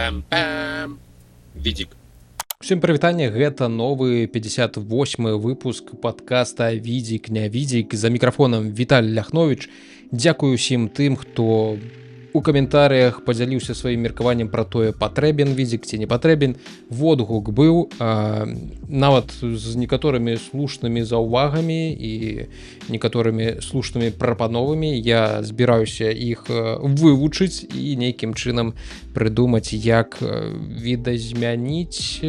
Пам-пам-пам. Відзік. Усім прывітанне, гэта новы 58 выпуск падкаста «Відзік, не відзік». За мікрафонам Віталій Ляхновіч. Дзякую усім тым, хто у каментарыях падзяліўся сваім меркаваннем пра тое, патрэбен відзік ці не патрэбен. Водгук быў, нават з некаторымі слушнымі заўвагамі і некаторымі слушнымі прапановамі. Я збіраюся іх вывучыць і нейкім чынам прыдумаць, як відазмяніць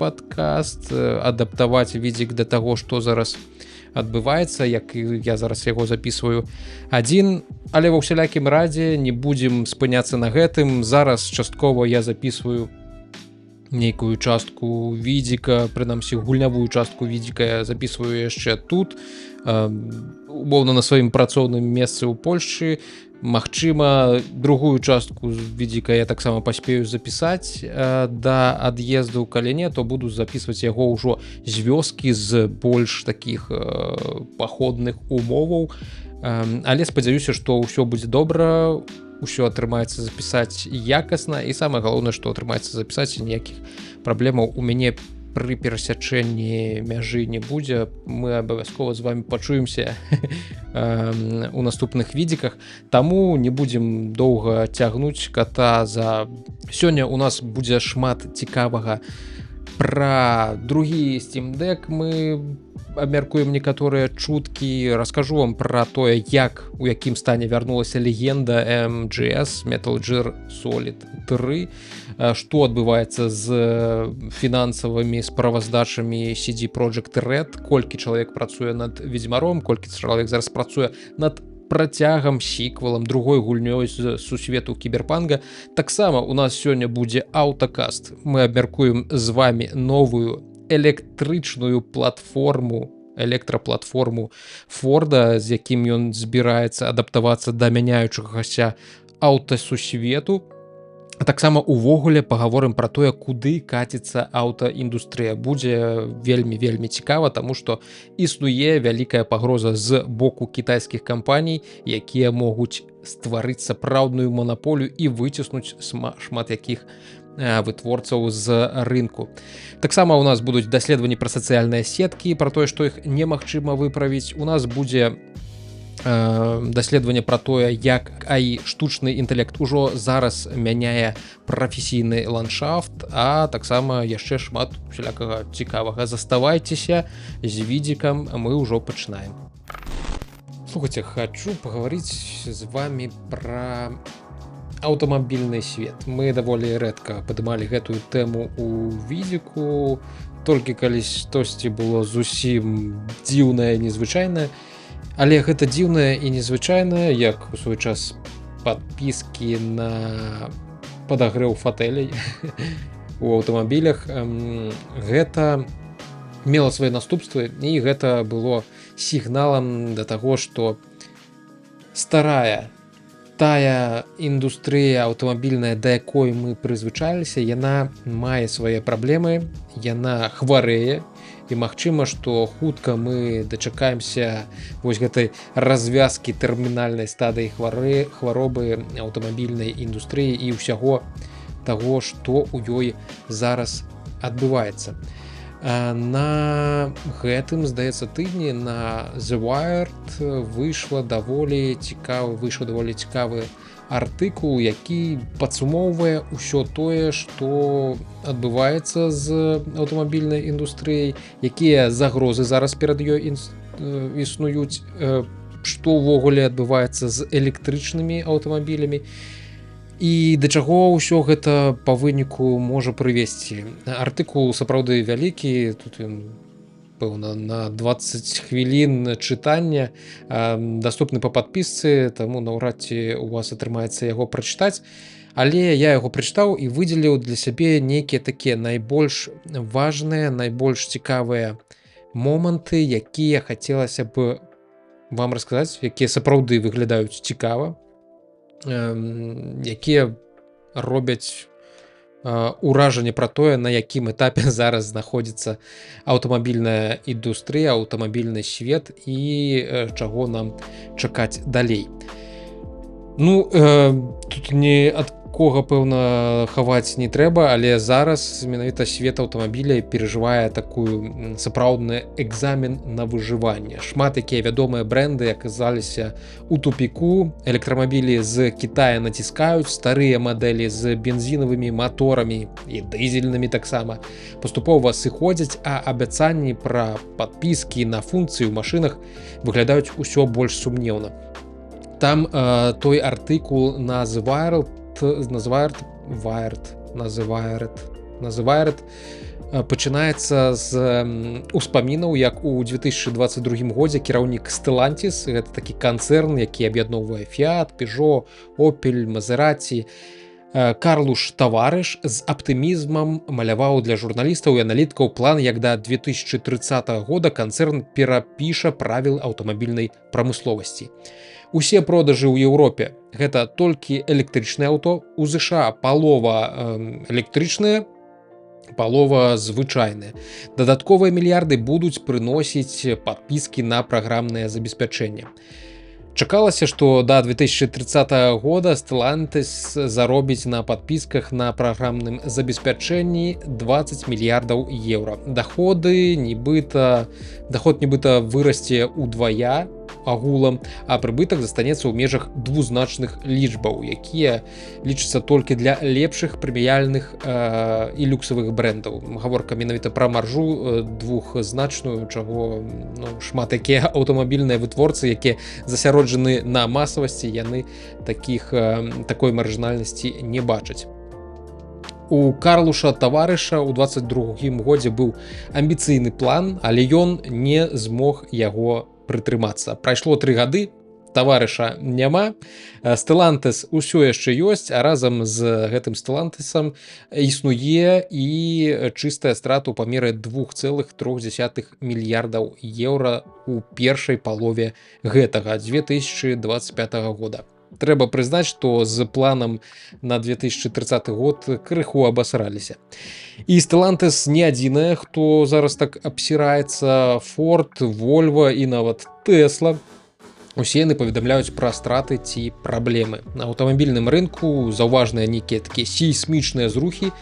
падкаст, адаптаваць відзік да таго, што зараз адбываецца, як я зараз яго записываю адзін, але ва ўсялякім радзе не будзем спыняцца на гэтым. Зараз часткова я записываю нейкую частку відзіка, прынамсі гульнявую частку відзіка я записываю яшчэ тут, умоўна на сваім працоўным месцы ў Польшчы. Магчыма, другую частку відзіка я таксама паспею запісаць да ад'езду, калі не, то буду записываць яго ўжо з вёскі, з больш такіх паходных умоваў, але спадзяюся, што ўсё будзе добра, ўсё атрымаецца запісаць якасна і самае галоўнае, што атрымаецца запісаць, ніякіх праблемаў у мяне пры перасячэнні мяжы не будзе. Мы абавязкова з вами пачуемся у наступных відзіках, таму не будзем доўга цягнуць кота за сёння. У нас будзе шмат цікавага пра другі Steam Deck. Мы абмяркуем некаторыя чуткі, раскажу вам пра тое, як у якім стане вярнулася легенда MGS Metal Gear Solid 3, што адбываецца з фінансавымі справаздачамі CD Projekt Red, колькі чалавек працуе над Ведзьмаром, колькі чалавек зараз працуе над працягам, сіквелам, другой гульнёй з сусвету кіберпанга. Таксама у нас сёння будзе аўтакаст. Мы абмяркуем з вами новую электрычную платформу, электраплатформу Форда, з якім ён збіраецца адаптавацца да мяняючагася аўтасусвету. А таксама увогуле пагаворым пра тое, куды каціцца аўтаіндустрыя. Будзе вельмі цікава, таму што існуе вялікая пагроза з боку кітайскіх кампаній, якія могуць стварыць сапраўдную манаполію і выціснуць шмат якіх вытворцаў з рынку. Таксама у нас будуць даследаванні пра сацыяльныя сеткі, пра тое, што іх немагчыма выправіць. У нас будзе даследаванне пра тое, як AI, штучны інтэлект, ужо зараз мяняе прафесійны ландшафт, а таксама яшчэ шмат усялякага цікавага. Заставайцеся з відзікам, мы ўжо пачынаем. Слухайте, хочу паговорыць з вами пра аўтамабільны свет. Мы даволі рэдка падымалі гэтую тэму у відзіку, толькі калі штосьці было зусім дзіўнае, незвычайнае. Але гэта дзіўнае і незвычайнае, як у свой час падпіскі на падагрэў фатэлей у аўтамабілях. Гэта мела свае наступствы, і гэта было сігналам да таго, што старая тая індустрыя аўтамабільная, да якой мы прызвычаіліся, яна мае свае праблемы, яна хварэе. І магчыма, што хутка мы дачакаемся вось гэтай развязкі тэрмінальнай стадыі хваробы аўтамабільнай індустрыі і ўсяго таго, што ў ёй зараз адбываецца. На гэтым, здаецца, тыдні на The Wired выйшаў даволі цікавы артыкул, які падсумоўвае ўсё тое, што адбываецца з аўтамабільнай індустрыяй, якія загрозы зараз перад ёй існуюць, што ўвогуле адбываецца з электрычнымі аўтамабілямі і да чаго ўсё гэта па выніку можа прывесці. Артыкул сапраўды вялікі, тут ён пэўна на 20 хвілін чытання, даступны па падпісцы, таму наўрад ці у вас атрымаецца яго прачытаць. Але я яго прачытаў і выдзеліў для сябе нейкія такія найбольш важныя, найбольш цікавыя моманты, якія хацелася б вам расказаць, якія сапраўды выглядаюць цікава, якія робяць уражанне пра тое, на якім этапе зараз знаходзіцца аўтамабільная індустрыя, аўтамабільны свет і чаго нам чакаць далей. Тут не ад нікога пэўна хаваць не трэба, але зараз менавіта свет аўтамабіля перажывае такую сапраўдны экзамен на выжыванне. Шмат якія вядомыя бренды аказаліся у тупіку. Электрамабілі з Китая націскаюць, старыя мадэлі з бензінавымі моторамі і дызельнымі таксама паступова сыходзяць, а абяцанні пра падпіскі на функцыі ў машынах выглядаюць усё больш сумнеўна. Там той артыкул на The Wired пачынаецца з успамінаў, як у 2022 годзе кіраўнік Stellantis, гэта такі канцэрн, які аб'ядноўвае Fiat, Peugeot, Opel, Maserati, Карлуш Таварыш з аптымізмам маляваў для журналістаў і аналіткаў план, як да 2030 года канцэрн перапіша правілы аўтамабільнай прамысловасці. Усе продажы ў Еўропе гэта толькі электрычнае аўто, у ЗША палова электрычныя, палова звычайная. Дадатковыя мільярды будуць прыносіць падпіскі на праграмнае забеспячэнне. Чакалася, што да 2030 года Stellantis заробіць на падпісках на праграмным забеспячэнні 20 мільярдаў еўра. Доход нібыта вырасце ўдвая агулам, а прыбытак застанецца ў межах двузначных лічбаў, якія лічацца толькі для лепшых прэміяльных і люксавых брэндаў. Гаворка менавіта пра маржу двухзначную, чаго шмат якія аўтамабільныя вытворцы, якія засяроджаны на масавасці, яны такой маржынальнасці не бачаць. У Карлуша Таварыша ў 22 годзе быў амбіцыйны план, але ён не змог яго прытрымацца. Прайшло 3 гады, Таварыша няма, Stellantis усё яшчэ ёсць, а разам з гэтым Stellantis'ам існуе і чыстая страта ў памеры 2,3 мільярдаў еўра у першай палове гэтага 2025 года. Трэба прызнаць, што з планам на 2030 год крыху абасраліся. І Stellantis не адзіная, хто зараз так абсіраецца. Ford, Volvo і нават Tesla. Усе яны паведамляюць пра страты ці праблемы. На аўтамабільным рынку заўважныя нейкія такія сейсмічныя зрухі,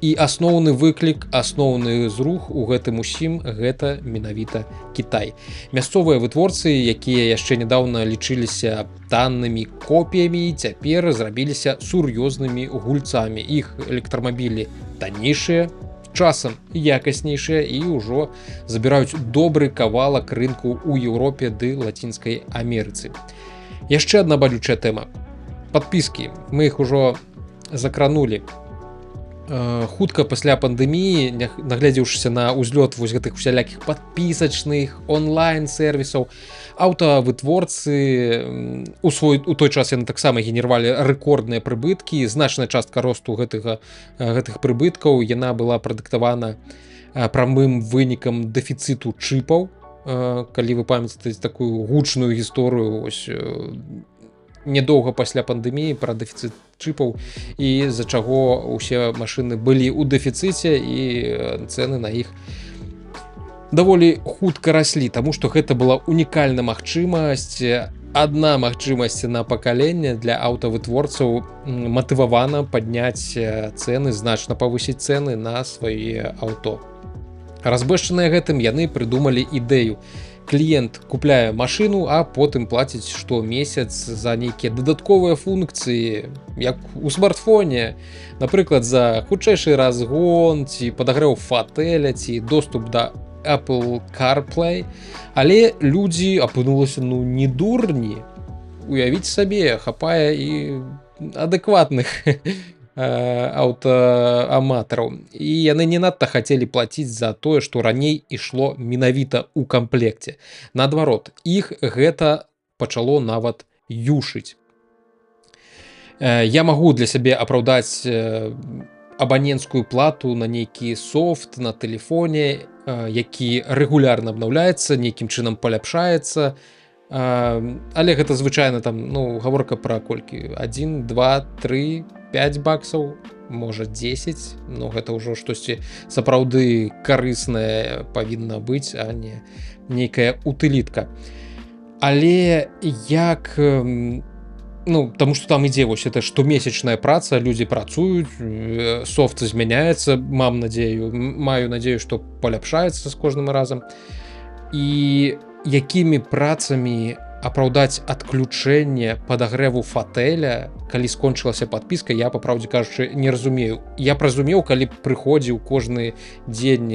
і асноўны выклік, асноўны зрух у гэтым усім гэта менавіта Кітай. Мясцовыя вытворцы, якія яшчэ нядаўна лічыліся таннымі копіямі, цяпер зрабіліся сур'ёзнымі гульцамі. Іх электрамабілі таннейшыя, часам якаснейшыя і ўжо забіраюць добры кавалак рынку ў Еўропе ды Лацінскай Амерыцы. Яшчэ адна балючая тэма. Падпіскі. Мы іх ужо закранулі. Хутка пасля пандэміі, нагледзеўшыся на ўзлёт вось гэтых усялякіх падпісачных онлайн-сервісаў, аўтавытворцы у той час яны таксама генервалі рэкордныя прыбыткі. Значная частка росту гэтых прыбыткаў яна была прадыктавана прамым вынікам дэфіцыту чыпаў. Калі вы памятаеце такую гучную гісторыю нядоўга пасля пандэміі пра дэфіцыт чыпаў, і з-за чаго ўсе машыны былі ў дэфіцыце і цэны на іх даволі хутка раслі, таму што гэта была унікальная магчымасць, адна магчымасць на пакаленне для аўтавытворцаў матывавана падняць цэны, значна павысіць цэны на свае аўто. Разбэшчаныя гэтым, яны прыдумалі ідэю. Кліент купляе машыну, а потым плаціць штомесяц за нейкія дадатковыя функцыі, як у смартфоне, напрыклад, за хутчэйшы разгон, ці падагрэў фатэля, ці доступ да Apple CarPlay. Але людзі апынулася не дурні. Уявіць сабе, хапае і адэкватных аўтааматараў. І яны не надта хацелі плаціць за тое, што раней ішло менавіта ў камплекце. Наадварот, іх гэта пачало нават юшыць. Я магу для сябе апраўдаць абаненцкую плату на нейкі софт на тэлефоне, які рэгулярна абнаўляецца, нейкім чынам паляпшаецца. Але гэта звычайна там, гаворка пра колькі? 1, 2, 3, 5 баксаў, можа 10, гэта ўжо штосьці сапраўды карыснае павінна быць, а не нейкая утылітка. Але як Ну, таму што там ідзе вось это штомесячная праца, людзі працуюць, софт змяняецца, маю надзею, што паляпшаецца з кожным разам. І якімі працамі апраўдаць адключэнне падагрэву фатэля, калі скончылася падпіска, я, па праўдзе кажучы, не разумею. Я б разумеў, калі б прыходзіў кожны дзень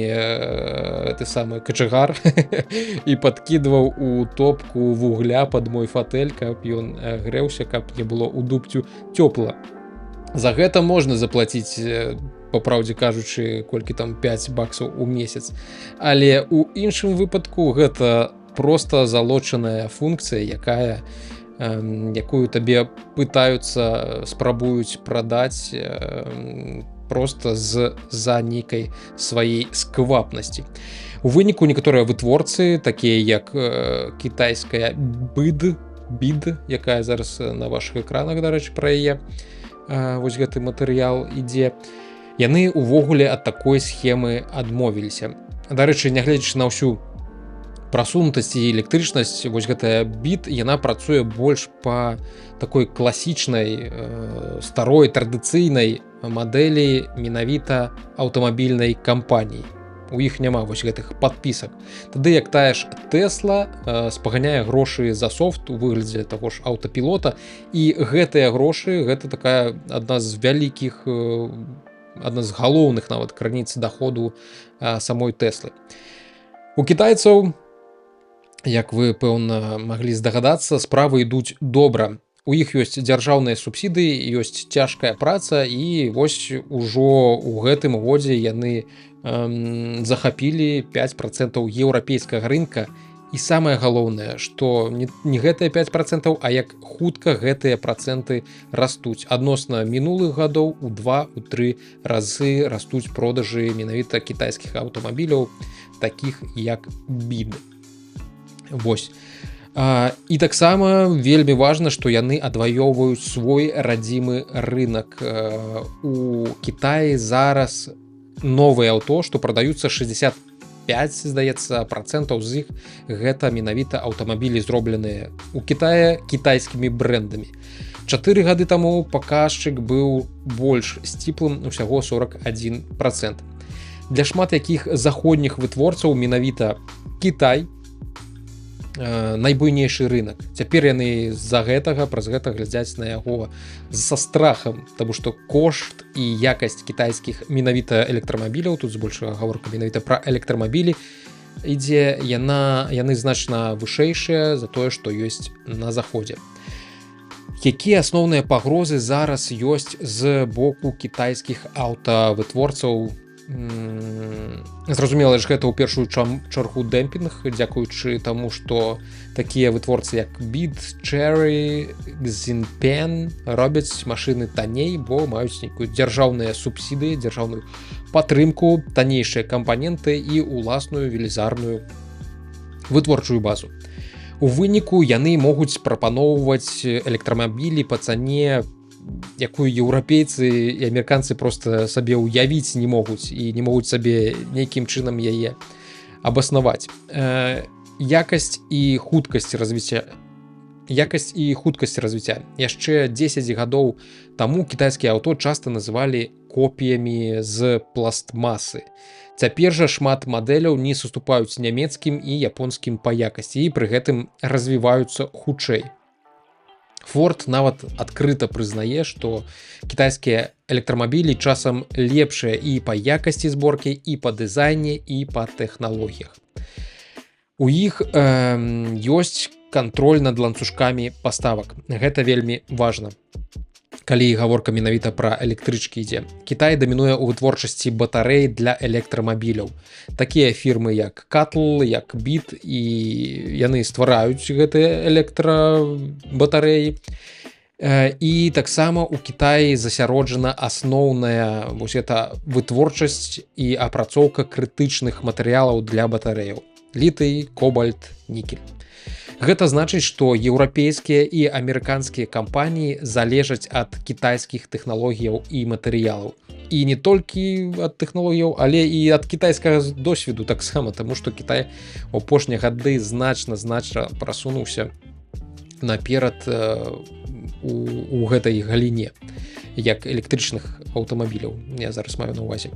ты самы качагар і падкідваў у топку вугля пад мой фатэль, каб ён грэўся, каб не было ў дубцю цёпла. За гэта можна заплаціць, па праўдзе кажучы, колькі там 5 баксаў у месяц. Але ў іншым выпадку гэта просто залочаная функцыя, якую табе пытаюцца, спрабуюць прадаць просто з-за нейкай сваёй сквапнасці. У выніку некаторыя вытворцы, такія як кітайская BID, якая зараз на вашых экранах, дарэчы, пра яе, вось гэты матэрыял ідзе, яны ўвогуле ад такой схемы адмовіліся. Дарэчы, нягледзячы на ўсю прасунутасць і электрычнасць, вось гэтая BID, яна працуе больш па такой класічнай, старой, традыцыйнай мадэлі менавіта аўтамабільнай кампаніі. У іх няма вось гэтых падпісак. Тады як тая ж Tesla спаганяе грошы за софт у выглядзе таго ж аўтапілота, і гэтыя грошы, гэта такая адна з галоўных нават крыніц даходу самой Теслы. У кітайцаў, як вы, пэўна, маглі здагадацца, справы ідуць добра. У іх ёсць дзяржаўныя субсідыі, ёсць цяжкая праца, і вось ужо ў гэтым годзе яны захапілі 5% еўрапейскага рынка. І самае галоўнае, што не гэтыя 5%, а як хутка гэтыя працэнты растуць. Адносна мінулых гадоў у 2-3 разы растуць продажы менавіта кітайскіх аўтамабіляў, такіх як BID. Вось. І таксама вельмі важна, што яны адваёўваюць свой радзімы рынак. У Кітаі зараз новыя аўто, што прадаюцца 65, здаецца, процентаў з іх гэта менавіта аўтамабілі, зробленыя у Кітаі кітайскімі брэндамі. 4 гады таму паказчык быў больш сціплым, усяго 41%. Для шмат якіх заходніх вытворцаў менавіта Кітай найбуйнейшы рынак. Цяпер яны з-за гэтага, праз гэта глядзяць на яго са страхам, таму што кошт і якасць кітайскіх менавіта электрамабіляў, тут збольшага гаворка менавіта пра электрамабілі, ідзе, яны значна вышэйшыя за тое, што ёсць на заходзе. Якія асноўныя пагрозы зараз ёсць з боку кітайскіх аўтавытворцаў? Зразумела ж, гэта ў першую чаргу дэмпінг, дзякуючы таму, што такія вытворцы як BID, Chery, Xinpen робяць машыны танней, бо маюць нейкую дзяржаўныя субсідыі, дзяржаўную падтрымку, таннейшыя кампаненты і уласную велізарную вытворчую базу. У выніку яны могуць прапаноўваць электрамабілі па цане, якую еўрапейцы і амерыканцы проста сабе ўявіць не могуць і не могуць сабе нейкім чынам яе абаснаваць. Якасць і хуткасць развіцця. Яшчэ 10 гадоў таму кітайскія аўто часта называлі копіямі з пластмасы. Цяпер жа шмат мадэляў не саступаюць нямецкім і японскім па якасці і пры гэтым развіваюцца хутчэй. Ford нават адкрыта прызнае, што кітайскія электрамабілі часам лепшыя і па якасці зборкі, і па дызайне, і па тэхналогіях. У іх ёсць кантроль над ланцужкамі паставак. Гэта вельмі важна. Калі гаворка менавіта пра электрычкі ідзе. Кітай дамінуе ў вытворчасці батарэй для электрамабіляў. Такія фірмы як CATL, як BID, і яны ствараюць гэтыя электрабатарэі. І таксама ў Кітаі засяроджана асноўная вось гэта вытворчасць і апрацоўка крытычных матэрыялаў для батарэяў. Літый, кобальт, нікель. Гэта значыць, што еўрапейскія і амерыканскія кампаніі залежаць ад кітайскіх тэхналогіяў і матэрыялаў. І не толькі ад тэхналогіяў, але і ад кітайскага досведу таксама, таму што Кітай у апошнія гады значна прасунуўся наперад у гэтай галіне як электрычных аўтамабіляў, я зараз маю на ўвазе.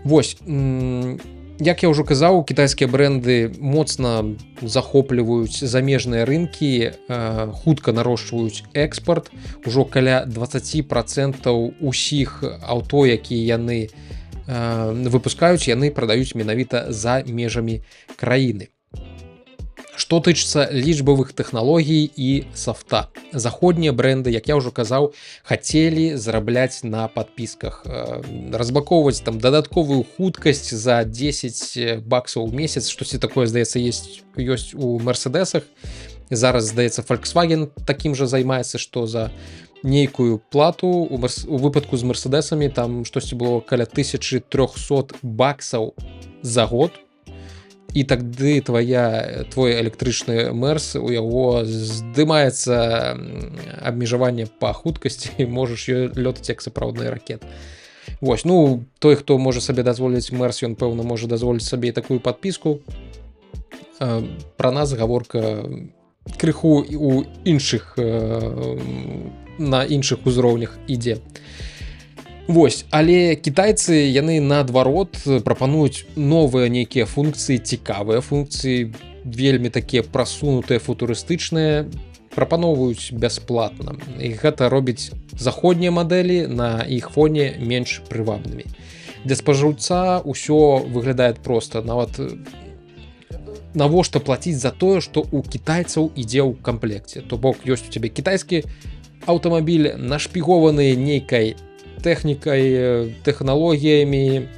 Вось, як я ўжо казаў, кітайскія брэнды моцна захопліваюць замежныя рынкі, хутка нарошчваюць экспарт. Ужо каля 20% усіх аўто, якія яны выпускаюць, яны прадаюць менавіта за межамі краіны. Што тычыцца лічбавых тэхналогій і софта. Заходнія брэнды, як я ўжо казаў, хацелі зарабляць на падпісках, разбакоўваць там дадатковую хуткасць за $10 у месяц, штосьці такое, здаецца, ёсць у Мерседесах. Зараз, здаецца, Volkswagen такім жа займаецца, што за нейкую плату у выпадку з Мерседесамі там штосьці было каля $1300 за год. І тады твой электрычны Мерс, у яго здымаецца абмежаванне па хуткасці, і можаш лётаць як сапраўдны ракет. Вось, ну, той, хто можа сабе дазволіць Мерс, ён, пэўна, можа дазволіць сабе такую падпіску. Пра нас гаворка крыху у іншых, на іншых узроўнях ідзе. Вось, але кітайцы, яны наадварот прапануюць новыя нейкія функцыі, цікавыя функцыі, вельмі такія прасунутыя, футурыстычныя, прапаноўваюць бясплатна. І гэта робіць заходнія мадэлі на іх фоне менш прывабнымі. Для спажыўца ўсё выглядае проста. Нават навошта плаціць за тое, што ў кітайцаў ідзе ў камплекце. То бок, ёсць у цябе кітайскі аўтамабіль, нашпігованы нейкай тэхнікай, тэхналогіямі,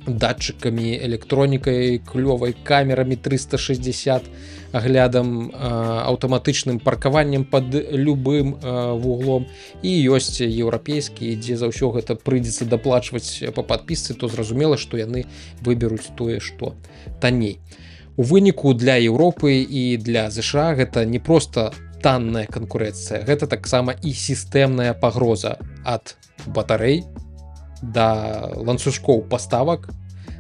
датчыкамі, электронікай, клёвай, камерамі 360, аглядам, аўтаматычным паркаваннем пад любым вуглом. І ёсць еўрапейскі, дзе за ўсё гэта прыйдзецца даплачваць па падпісцы, то зразумела, што яны выберуць тое, што танней. У выніку для Еўропы і для ЗША гэта не проста танная канкурэнцыя, гэта таксама і сістэмная пагроза ад батарэй да ланцужкоў паставак,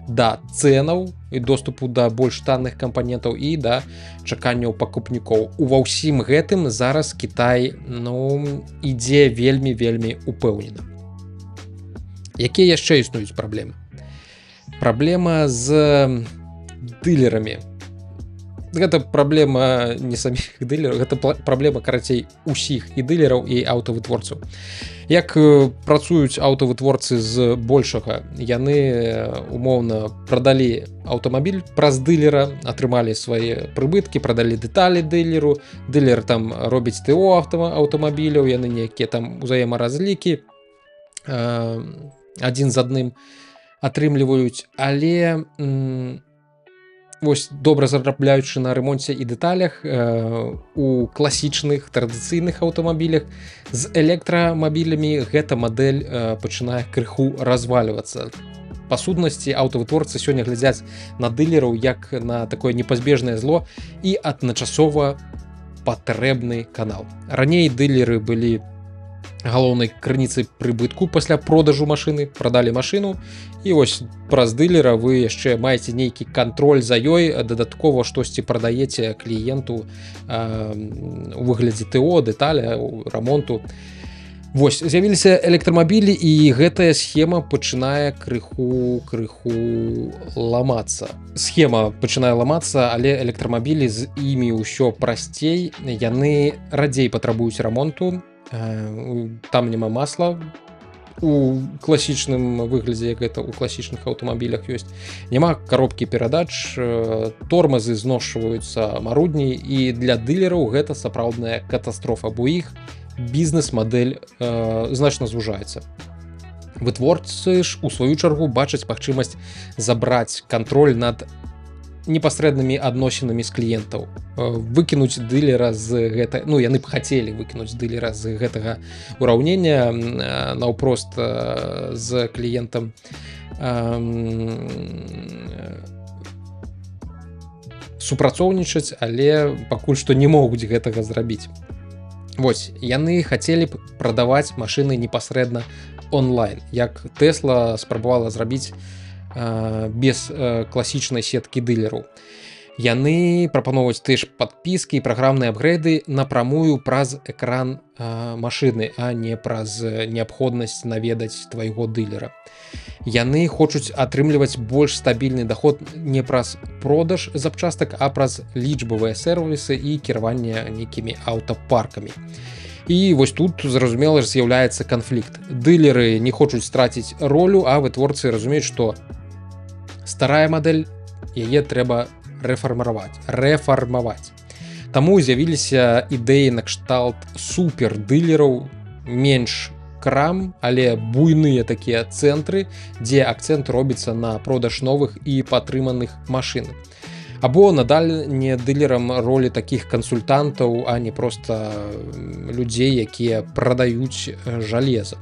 да цэнаў і доступу да больш танных кампанентаў і да чаканняў пакупнікоў. Ува ўсім гэтым зараз Кітай, ідзе вельмі упэўнена. Якія яшчэ існуюць праблемы? Праблема з дылерамі. Гэта праблема не саміх дылераў, гэта праблема, карацей, усіх і дылераў, і аўтавытворцаў. Як працуюць аўтавытворцы з большага? Яны умоўна прадалі аўтамабіль праз дылера, атрымалі свае прыбыткі, прадалі дэталі дылеру, дылер там робіць ТО аўтамабіляў, яны нейкія там узаемаразлікі адзін з адным атрымліваюць, але вось добра зарабляючы на ремонце і дэталях у класічных традыцыйных аўтамабілях, з электрамабілямі гэта мадэль пачынае крыху развальвацца. Па сутнасці, аўтавытворцы сёння глядзяць на дылераў як на такое непазбежнае зло і адначасова патрэбны канал. Раней дылеры былі галоўнай крыніцай прыбытку пасля продажу машыны, прадалі машыну, і вось праз дылера вы яшчэ маеце нейкі кантроль за ёй, дадаткова штосьці прадаеце кліенту у выглядзе ТО, дэталя, рамонту. Вось, з'явіліся электрамабілі, і гэтая схема пачынае крыху ламацца. Схема пачынае ламацца, але электрамабілі з імі ўсё прасцей, яны радзей патрабуюць рамонту, там няма масла у класічным выглядзе, як гэта ў класічных аўтамабілях ёсць, няма коробкі перадач, тормазы зношваюцца марудней, і для дылераў гэта сапраўдная катастрофа, бо іх бізнес-мадэль значна звужаецца. Вытворцы ж у сваю чаргу бачаць магчымасць забраць кантроль над непасрэднымі адносінамі з кліентаў, выкінуць дылера з гэта, яны б хацелі выкінуць дылера з гэтага ўраўнення, наўпрост з кліентам супрацоўнічаць, але пакуль што не могуць гэтага зрабіць. Вось, яны хацелі б прадаваць машыны непасрэдна онлайн, як Tesla спрабавала зрабіць без класічнай сеткі дылераў. Яны прапаноўваюць ты ж падпіскі і праграмныя апгрэйды напрамую праз экран машыны, а не праз неабходнасць наведаць твайго дылера. Яны хочуць атрымліваць больш стабільны даход не праз продаж запчастак, а праз лічбавыя сервісы і кіраванне нейкімі аўтапаркамі. І вось тут, зразумела, з'яўляецца канфлікт. Дылеры не хочуць страціць ролю, а вытворцы разумеюць, што старая мадэль, яе трэба рэфармаваць. Таму з'явіліся ідэі накшталт супердылераў, менш крам, але буйныя такія цэнтры, дзе акцэнт робіцца на продаж новых і падтрыманых машын. Або надаль не дылерам ролі такіх кансультантаў, а не проста людзей, якія прадаюць жалеза.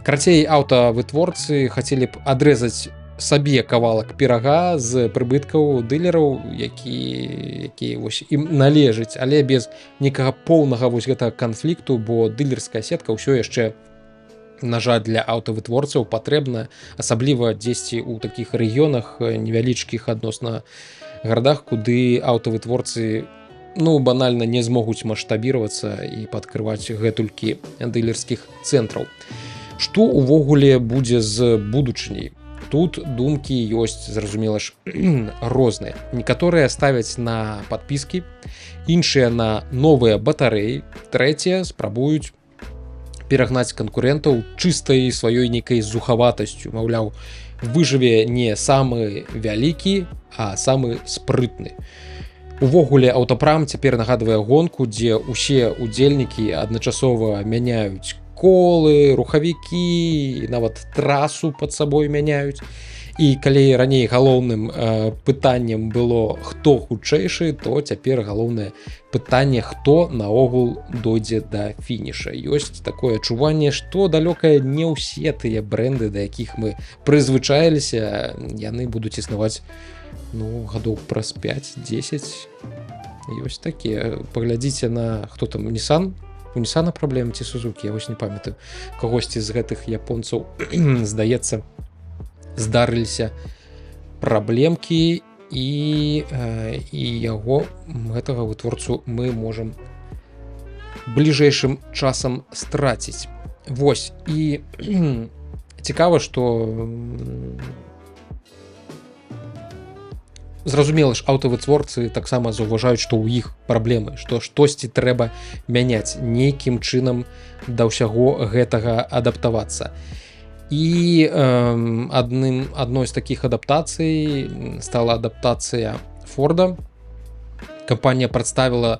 Карацей, аўтавытворцы хацелі б адрэзаць сабе кавалак пірага з прыбыткаў дылераў, які вось ім належыць, але без некага поўнага вось гэтага канфлікту, бо дылерская сетка ўсё яшчэ, на жаль, для аўтавытворцаў патрэбна, асабліва дзесьці ў такіх рэгіёнах невялічкіх адносна гарадах, куды аўтавытворцы банальна не змогуць маштабіравацца і падкрываць гэтулькі дылерскіх цэнтраў. Што ўвогуле будзе з будучыняй? Тут думкі ёсць, зразумела ж, розныя. Некаторыя ставяць на падпіскі, іншыя на новыя батарэі, трэція спрабуюць перагнаць канкурэнтаў чыстай сваёй нейкай зухаватасцю. Маўляў, выжыве не самы вялікі, а самы спрытны. Увогуле, аўтапрам цяпер нагадвае гонку, дзе ўсе удзельнікі адначасова мяняюць колы, рухавікі, нават трасу пад сабой мяняюць. І калі раней галоўным пытаннем было, хто хутчэйшы, то цяпер галоўнае пытанне, хто наогул дойдзе да фініша. Ёсць такое адчуванне, што далёка не ўсе тыя брэнды, да якіх мы прызвычаіліся, яны будуць існаваць гадоў праз 5-10. Ёсць такія. Паглядзіце на, хто там, Nissan? У Nissan праблемы ці Suzuki, я вось не памятаю. Кагосьці з гэтых японцаў, здаецца, здарыліся праблемкі, і яго, гэтага вытворцу, мы можам бліжэйшым часам страціць. Вось, і цікава, што зразумела ж, аўтавытворцы таксама заўважаюць, што ў іх праблемы, што штосьці трэба мяняць, нейкім чынам да ўсяго гэтага адаптавацца. І адной з такіх адаптацый стала адаптацыя Форда. Кампанія прадставіла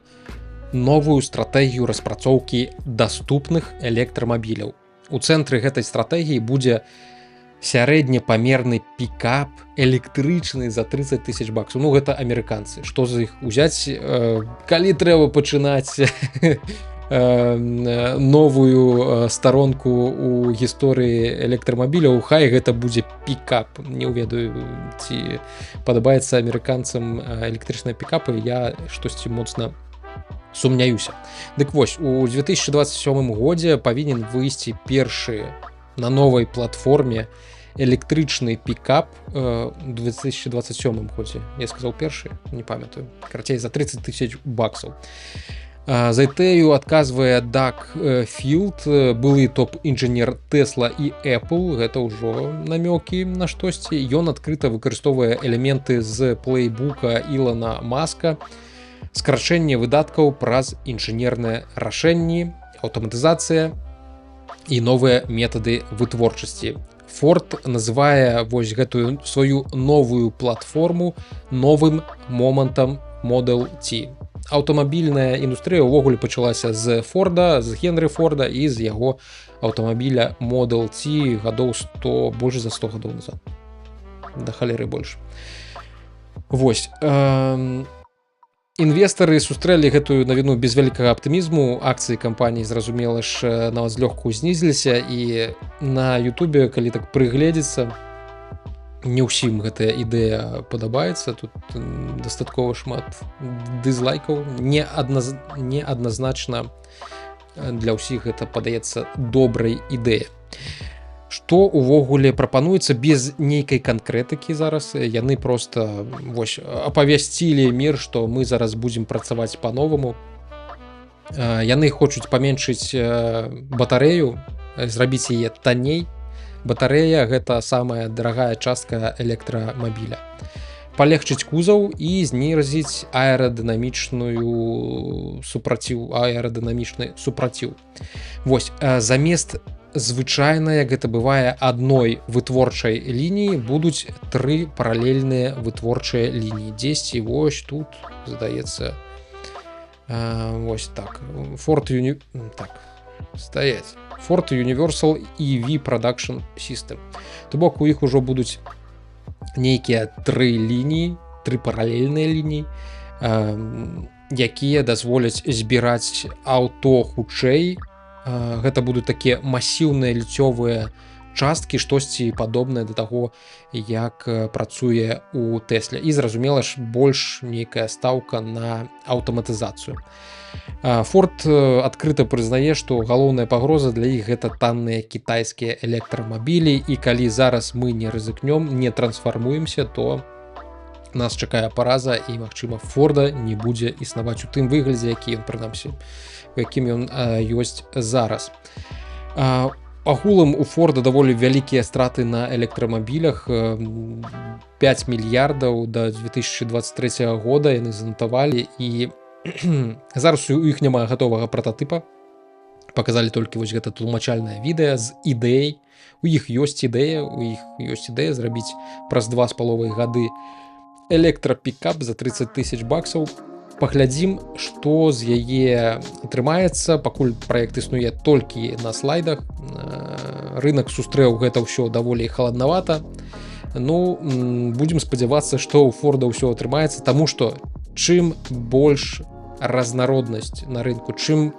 новую стратэгію распрацоўкі даступных электрамабіляў. У цэнтры гэтай стратэгіі будзе сярэднепамерны пікап электрычны за 30 000 баксаў. Гэта амерыканцы. Што з іх узяць, калі трэба пачынаць новую старонку ў гісторыі электрамабіляў, хай гэта будзе пікап. Не ведаю, ці падабаецца амерыканцам электрычныя пікапы, я штосьці моцна сумняюся. Дык вось, у 2027 годзе павінен выйсці першы на новай платформе электрычны пікап у 2027 годзе. Я сказаў першы, не памятаю. Карацей, за 30 000 баксаў. За ідэю адказвае Даг Філд, былы топ-інжынер Tesla і Apple. Гэта ўжо намёкі на штосьці. Ён адкрыта выкарыстоўвае элементы з плейбука Ілона Маска, скарачэнне выдаткаў праз інжынерныя рашэнні, аўтаматызацыя і новыя метады вытворчасці. Ford называе вось гэтую сваю новую платформу новым момантам Model T. Аўтамабільная індустрыя ўвогуле пачалася з Форда, з Генры Форда і з яго аўтамабіля Model T гадоў 100, больш за 100 гадоў назад. Да халеры больш. Вось. Інвестары сустрэлі гэтую навіну без вялікага аптымізму. Акцыі кампаніі, зразумела ж, нават злёгку знізіліся, і на Ютубе, калі так прыгледзецца, не ўсім гэтая ідэя падабаецца. Тут дастаткова шмат дызлайкаў. Неадназначна для ўсіх гэта падаецца добрай ідэяй. Што увогуле прапануецца без нейкай канкрэтыкі зараз. Яны просто апавясцілі мір, што мы зараз будзем працаваць па-новаму. Яны хочуць паменшыць батарэю, зрабіць яе танней. Батарэя гэта самая дарагая частка электрамабіля. Палегчыць кузаў і знізіць аэрадынамічны супраціў. Замест звычайна, як гэта бывае, адной вытворчай лініі будуць 3 паралельныя вытворчыя лініі. Дзесьці тут, здаецца, так. Ford Universal EV Production System. То бок у іх ужо будуць нейкія 3 лініі, 3 паралельныя лініі, якія дазволяць збіраць аўто хутчэй. Гэта будуць такія масіўныя ліцёвыя часткі, штосьці падобнае да таго, як працуе у Tesla. І, зразумела ж, больш нейкая стаўка на аўтаматызацыю. Ford адкрыта прызнае, што галоўная пагроза для іх гэта танныя кітайскія электрамабілі, і калі зараз мы не рызыкнём, не трансфармуемся, то нас чакае параза, і, магчыма, Форда не будзе існаваць у тым выглядзе, які ён, прынамсі, якім ён ёсць зараз. Агулам у Форда даволі вялікія страты на электрамабілях, 5 мільярдаў да 2023 года яны занатавалі, і зараз у іх няма гатовага прататыпа. Паказалі толькі гэта тлумачальнае відэа з ідэяй. У іх ёсць ідэя зрабіць праз 2,5 гады электрапікап за $30,000. Паглядзім, што з яе атрымаецца. Пакуль праект існуе толькі на слайдах. Рынак сустрэў гэта ўсё даволі халаднавата. Будзем спадзявацца, што ў Форда ўсё атрымаецца, таму што чым больш разнароднасць на рынку, чым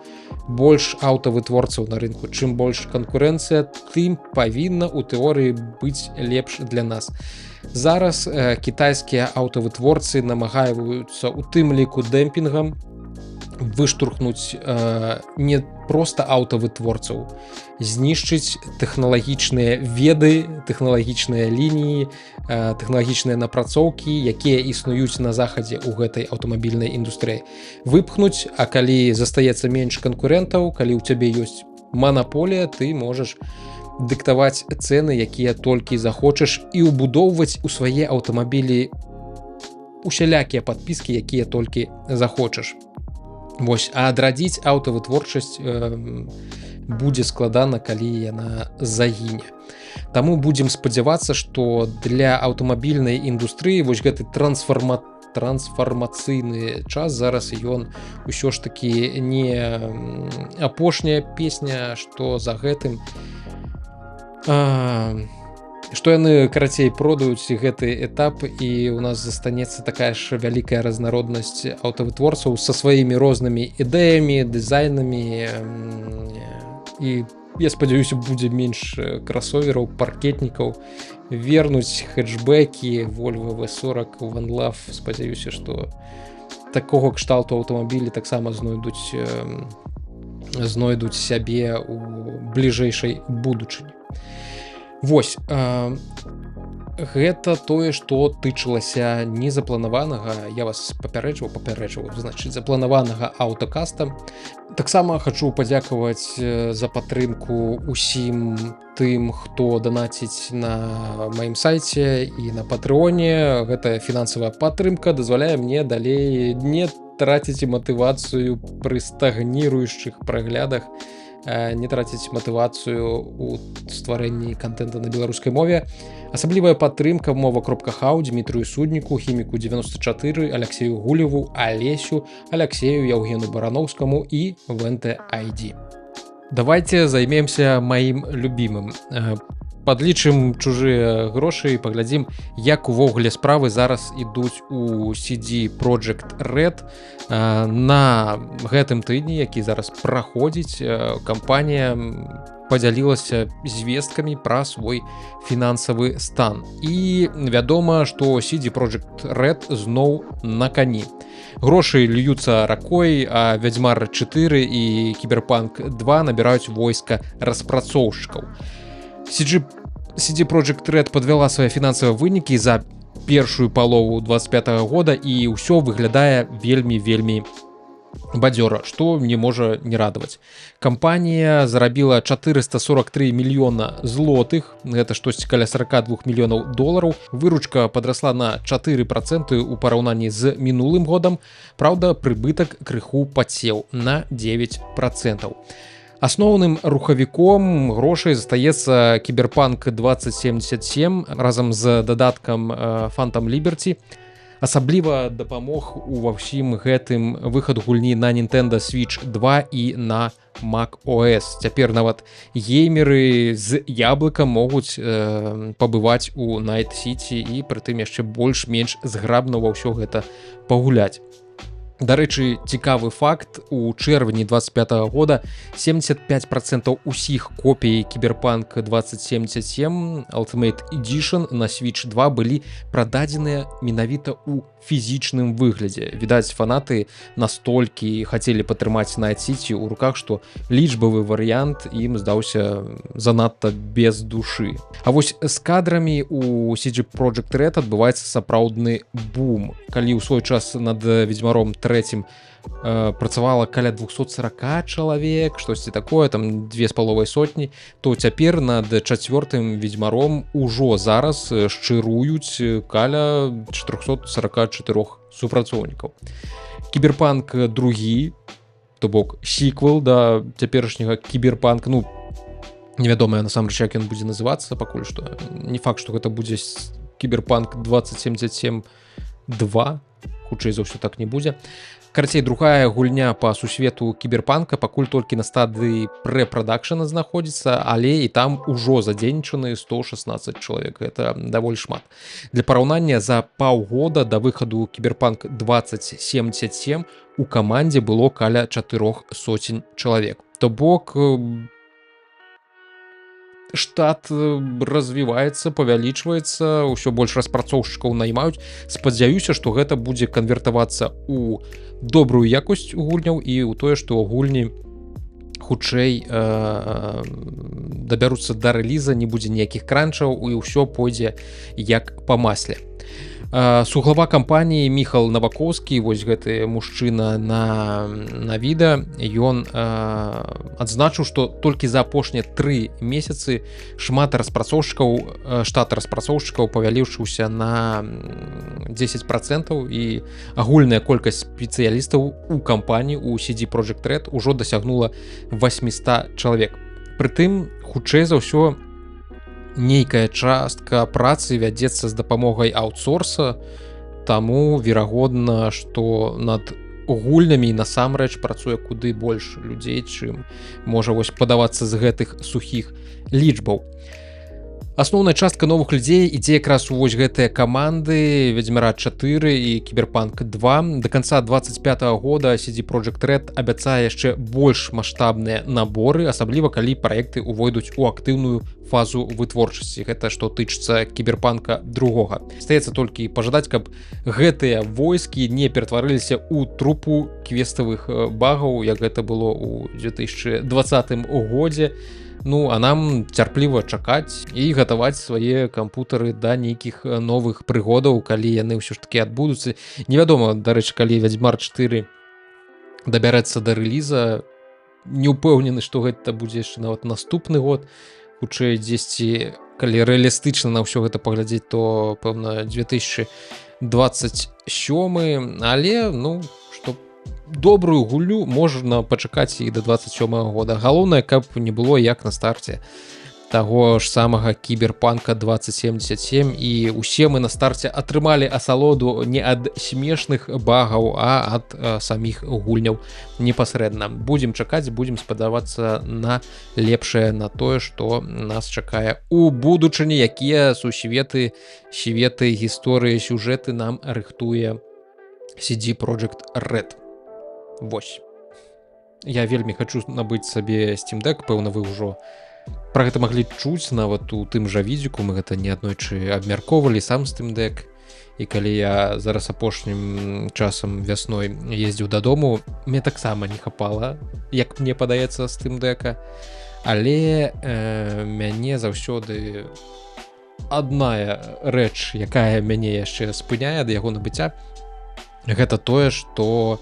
больш аўтавытворцаў на рынку, чым больш канкурэнцыя, тым павінна ў тэорыі быць лепш для нас. Зараз кітайскія аўтавытворцы намагаюцца у тым ліку дэмпінгам выштурхнуць не проста аўтавытворцаў, знішчыць тэхналагічныя веды, тэхналагічныя лініі, тэхналагічныя напрацоўкі, якія існуюць на захадзе ў гэтай аўтамабільнай індустрыі. Выпхнуць, а калі застаецца менш канкурэнтаў, калі ў цябе ёсць манаполія, ты можаш дыктаваць цэны, якія толькі захочаш, і ўбудоўваць у свае аўтамабілі усялякія падпіскі, якія толькі захочаш. А адрадзіць аўтавытворчасць будзе складана, калі яна загіне. Таму будзем спадзявацца, што для аўтамабільнай індустрыі гэты трансфармацыйны час зараз ён усё ж такі не апошняя песня, што за гэтым што яны карацей продаюць гэты этап, і у нас застанецца такая ж вялікая разнароднасць аўтавытворцаў са сваімі рознымі ідэямі, дызайнамі, і я спадзяюся, будзе менш красовераў, паркетнікаў, вернуць хэтчбекі, Volvo V40, One Love. Спадзяюся, што такога кшталту аўтамабілі таксама знойдуць сябе ў бліжэйшай будучыні. Гэта тое, што тычылася незапланаванага, я вас папярэджваў, значыць, запланаванага аўтакаста. Таксама хачу падзякаваць за падтрымку усім тым, хто данаціць на маім сайце і на Патрэоне. Гэтая фінансавая падтрымка дазваляе мне далей не траціць матывацыю пры стагніруючых праглядах, не траціць матывацыю ў стварэнні контента на беларускай мове. Асаблівая падтрымка мова.хау Дмітрыю Судніку, хіміку 94, Алексею Гулеву, Алесю, Алексею Яўгену Барановскаму і Венте ID. Давайте займемся маім любімым. Падлічым чужыя грошы і паглядзім, як увогуле справы зараз ідуць у CD Projekt Red. На гэтым тыдні, які зараз праходзіць, кампанія падзялілася звесткамі пра свой фінансавы стан. І вядома, што CD Projekt Red зноў на кані. Грошы льюцца ракой, а Вядзьмар 4 і Кіберпанк 2 набіраюць войска распрацоўшчыкаў. CD Projekt Red подвяла свае фінансавыя вынікі за першую палову 25 года, і ўсё выглядае вельмі бадзёра, што не можа не радаваць. Кампанія зарабіла 443 мільёна злотых, гэта штосьці каля 42 мільёнаў долараў. Выручка падрасла на 4% у параўнанні з мінулым годам. Праўда, прыбытак крыху падсеў на 9%. Асноўным рухавіком грошай застаецца Cyberpunk 2077 разам з дадаткам Phantom Liberty. Асабліва дапамог ува ўсім гэтым выхад гульні на Nintendo Switch 2 і на Mac OS. Цяпер нават геймеры з яблыкам могуць пабываць у Night City і прытым яшчэ больш-менш зграбна ва ўсё гэта пагуляць. Дарэчы, цікавы факт, у чэрвені 25 года 75% усіх копій Cyberpunk 2077 Ultimate Edition на Switch 2 былі прададзеныя менавіта ў фізічным выглядзе. Відаць, фанаты настолькі хацелі патрымаць Night City ў руках, што лічбавы варыянт ім здаўся занадта без душы. А вось з кадрамі у CD Projekt Red адбываецца сапраўдны бум. Калі ў свой час над Ведзьмаром 3 працавала каля 240 чалавек, штосьці такое, там 2,5 сотні, то цяпер над 4-м Ведзьмаром ужо зараз шчыруюць каля 444 супрацоўнікаў. Cyberpunk 2, то бок сіквел да цяперашняга Cyberpunk, ну, невядомая насамрэч, як ён будзе называцца пакуль што. Не факт, што гэта будзе Cyberpunk 2077 2, хутчэй за ўсё так не будзе. Карацей, другая гульня па сусвету кіберпанка пакуль толькі на стадыі прэ-прадакшана знаходзіцца, але і там ужо задзейнічаны 116 чалавек. Гэта даволі шмат. Для параўнання, за паўгода да выхаду Cyberpunk 2077 у камандзе было каля 400 чалавек. То бок штат развіваецца, павялічваецца, ўсё больш распрацоўшчыкаў наймаюць. Спадзяюся, што гэта будзе канвертавацца ў добрую якасць гульняў і ў тое, што гульні хутчэй дабяруцца да рэліза, не будзе ніякіх кранчаў і ўсё пойдзе як па масле. Суглава кампаніі Міхал Наваковскі, вось гэты мужчына на відэа, ён адзначыў, што толькі за апошнія 3 месяцы штат распрацоўшчыкаў павялічыўся на 10% і агульная колькасць спецыялістаў у кампаніі у CD Projekt Red ужо дасягнула 800 чалавек. Прытым, хутчэй за ўсё, нейкая частка працы вядзецца з дапамогай аутсорса, таму верагодна, што над гульнямі насамрэч працуе куды больш людзей, чым можа вось падавацца з гэтых сухіх лічбаў. Асноўная частка новых людзей ідзе якраз у вось гэтыя каманды Ведзьмара 4 і Cyberpunk 2. До канца 25 года CD Projekt Red абяцае яшчэ больш маштабныя наборы, асабліва калі праекты ўвойдуць у актыўную фазу вытворчасці. Гэта што тычыцца Cyberpunk 2. Стаецца толькі пажадаць, каб гэтыя войскі не ператварыліся ў трупу квеставых багаў, як гэта было ў 2020 годзе. Ну, а нам цярпліва чакаць і гатаваць свае кампутары да нейкіх новых прыгодаў, калі яны ўсё ж такі адбудуцца. Невядома, дарэчы, калі Ведзьмар 4 дабярэцца да рэліза, не ўпэўнены, што гэта будзе яшчэ нават наступны год. Хутчэй дзесьці, калі рэалістычна на ўсё гэта паглядзець, то, пэўна, 2027, але, ну, што добрую гулю можна пачакаць і да 27 года. Галоўнае, каб не было як на старце таго ж самага Cyberpunk 2077, і усе мы на старце атрымалі асалоду не ад смешных багаў, а ад саміх гульняў непасрэдна. Будзем чакаць, будзем спадзявацца на лепшае, на тое, што нас чакае у будучыні, якія сусветы, гісторыі, сюжэты нам рыхтуе CD Projekt Red. Вось. Я вельмі хачу набыць сабе Steam Deck, пэўна, вы ўжо пра гэта маглі чуць нават у тым жа відзіку, мы гэта неаднойчы абмяркоўвалі, сам Steam Deck. І калі я зараз апошнім часам вясной ездзіў дадому, мне таксама не хапала, як мне падаецца, Steam Deck. але мяне заўсёды адная рэч, якая мяне яшчэ спыняе да яго набыцця, гэта тое, што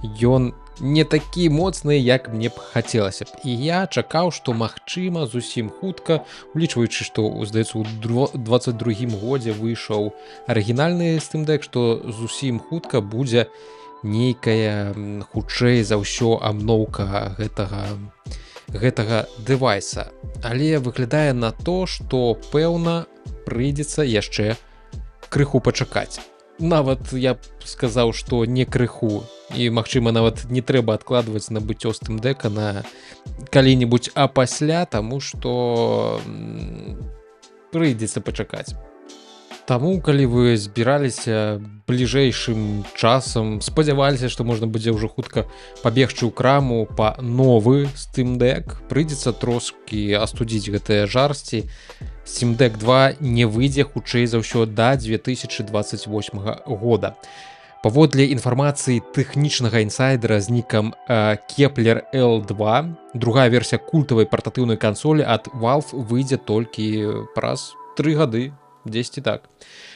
ён не такі моцны, як мне б хацелася б. І я чакаў, што магчыма зусім хутка, улічваючы, што, здаецца, у 22 годзе выйшаў арыгінальны Steam Deck, што зусім хутка будзе нейкая хутчэй за ўсё абноўка гэтага дэвайса. Але выглядае на то, што пэўна прыйдзецца яшчэ крыху пачакаць. Нават я б сказаў, што не крыху, і магчыма нават не трэба адкладваць набыццё Steam Deck'а на калі-небудзь апасля, таму што прыйдзецца пачакаць. Таму, калі вы збіраліся бліжэйшым часам, спадзяваліся, што можна будзе ўжо хутка пабегчы ў краму па новы Steam Deck, прыйдзецца трошкі астудзіць гэтыя жарсці. Steam Deck 2 не выйдзе хутчэй за ўсё да 2028 года. Паводле інфармацыі тэхнічнага інсайдера з нікам Kepler L2, другая версія культавай партатыўнай кансолі ад Valve выйдзе толькі праз 3 гады, 10 так.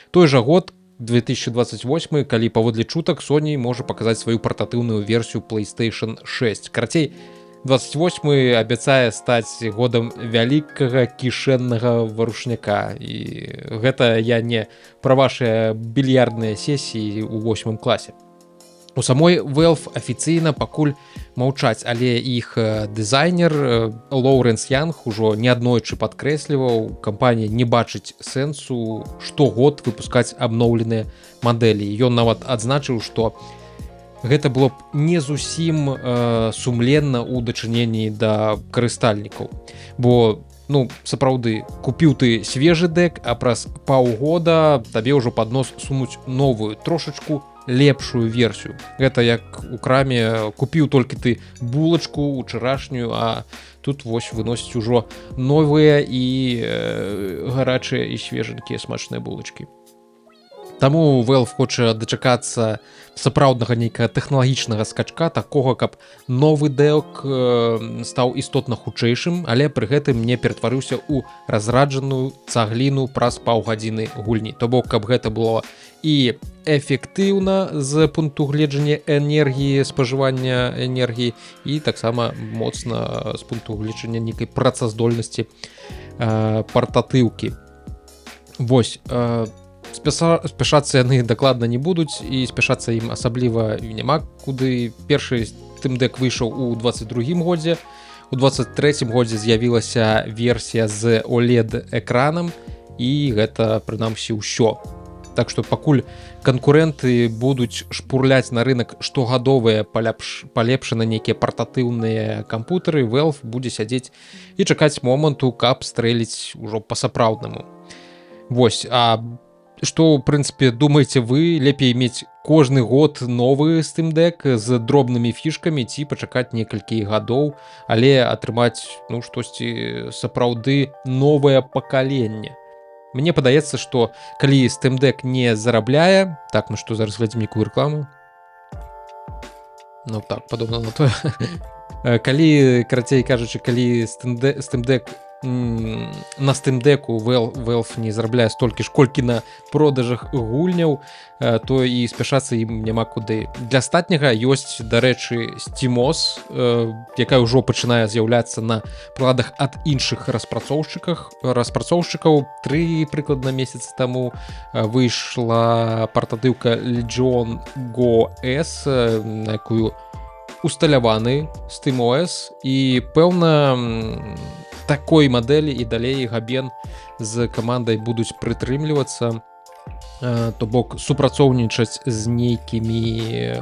Той жа год, 2028, калі паводле чутак Sony можа паказаць сваю партатыўную версію PlayStation 6. Карацей, 28 абяцае стаць годам вялікага кішэннага варушняка. І гэта я не пра вашыя більярдныя сесіі ў 8 класе. У самой Valve афіцыйна пакуль маўчаць, але іх дызайнер Лоуренс Янг ужо неаднойчы падкрэсліваў, кампанія не бачыць сэнсу штогод выпускаць абноўленыя мадэлі. Ён нават адзначыў, што гэта было б не зусім сумленна ў дачыненні да карыстальнікаў. Бо, сапраўды, купіў ты свежы дэк, а праз паўгода табе ўжо пад нос сунуць новую, трошачку лепшую версію. Гэта як у краме купіў толькі ты булачку учарашнюю, а тут вось выносіць ужо новыя і гарачыя і свеженькія смачныя булачкі. Таму Valve хоча дачакацца сапраўднага нейкага тэхналагічнага скачка, такога, каб новы дэк стаў істотна хутчэйшым, але пры гэтым не ператварыўся ў разраджаную цагліну праз паўгадзіны гульні. То бок, каб гэта было і эфектыўна з пункту гледжання энергіі, спажывання энергіі, і таксама моцна з пункту гледжання нейкай працаздольнасці партатыўкі. Вось, спяшацца яны дакладна не будуць, і спяшацца ім асабліва няма куды. Першы Steam Deck выйшаў у 22 годзе, у 23 годзе з'явілася версія з OLED-экранам, і гэта, прынамсі, ўсё. Так што пакуль канкурэнты будуць шпурляць на рынок штогадовыя палепшаны нейкія партатыўныя кампутары, Valve будзе сядзець і чакаць моманту, каб стрэліць ужо па-сапраўднаму. Вось, а што, ў прынцыпе, думаеце вы, лепей мець кожны год новы Steam Deck з дробнымі фішкамі ці пачакаць некалькі гадоў, але атрымаць, штосьці сапраўды новае пакаленне? Мне падаецца, што калі Steam Deck не зарабляе, так, мы што, зараз глядзім нейкую рэкламу? Так, падобна на тое. Калі, карацей кажучы, калі Steam Deck на Steam Deck'у Valve не зарабляе столькі ж, колькі на продажах гульняў, то і спяшацца ім няма куды. Для астатняга ёсць, дарэчы, SteamOS, якая ўжо пачынае з'яўляцца на прыладах ад іншых распрацоўшчыкаў. 3 прыкладна месяцы таму выйшла партатыўка Legion Go S, на якую усталяваны SteamOS, і пэўна такой мадэлі і далей Габен з камандай будуць прытрымлівацца, то бок супрацоўнічаць з нейкімі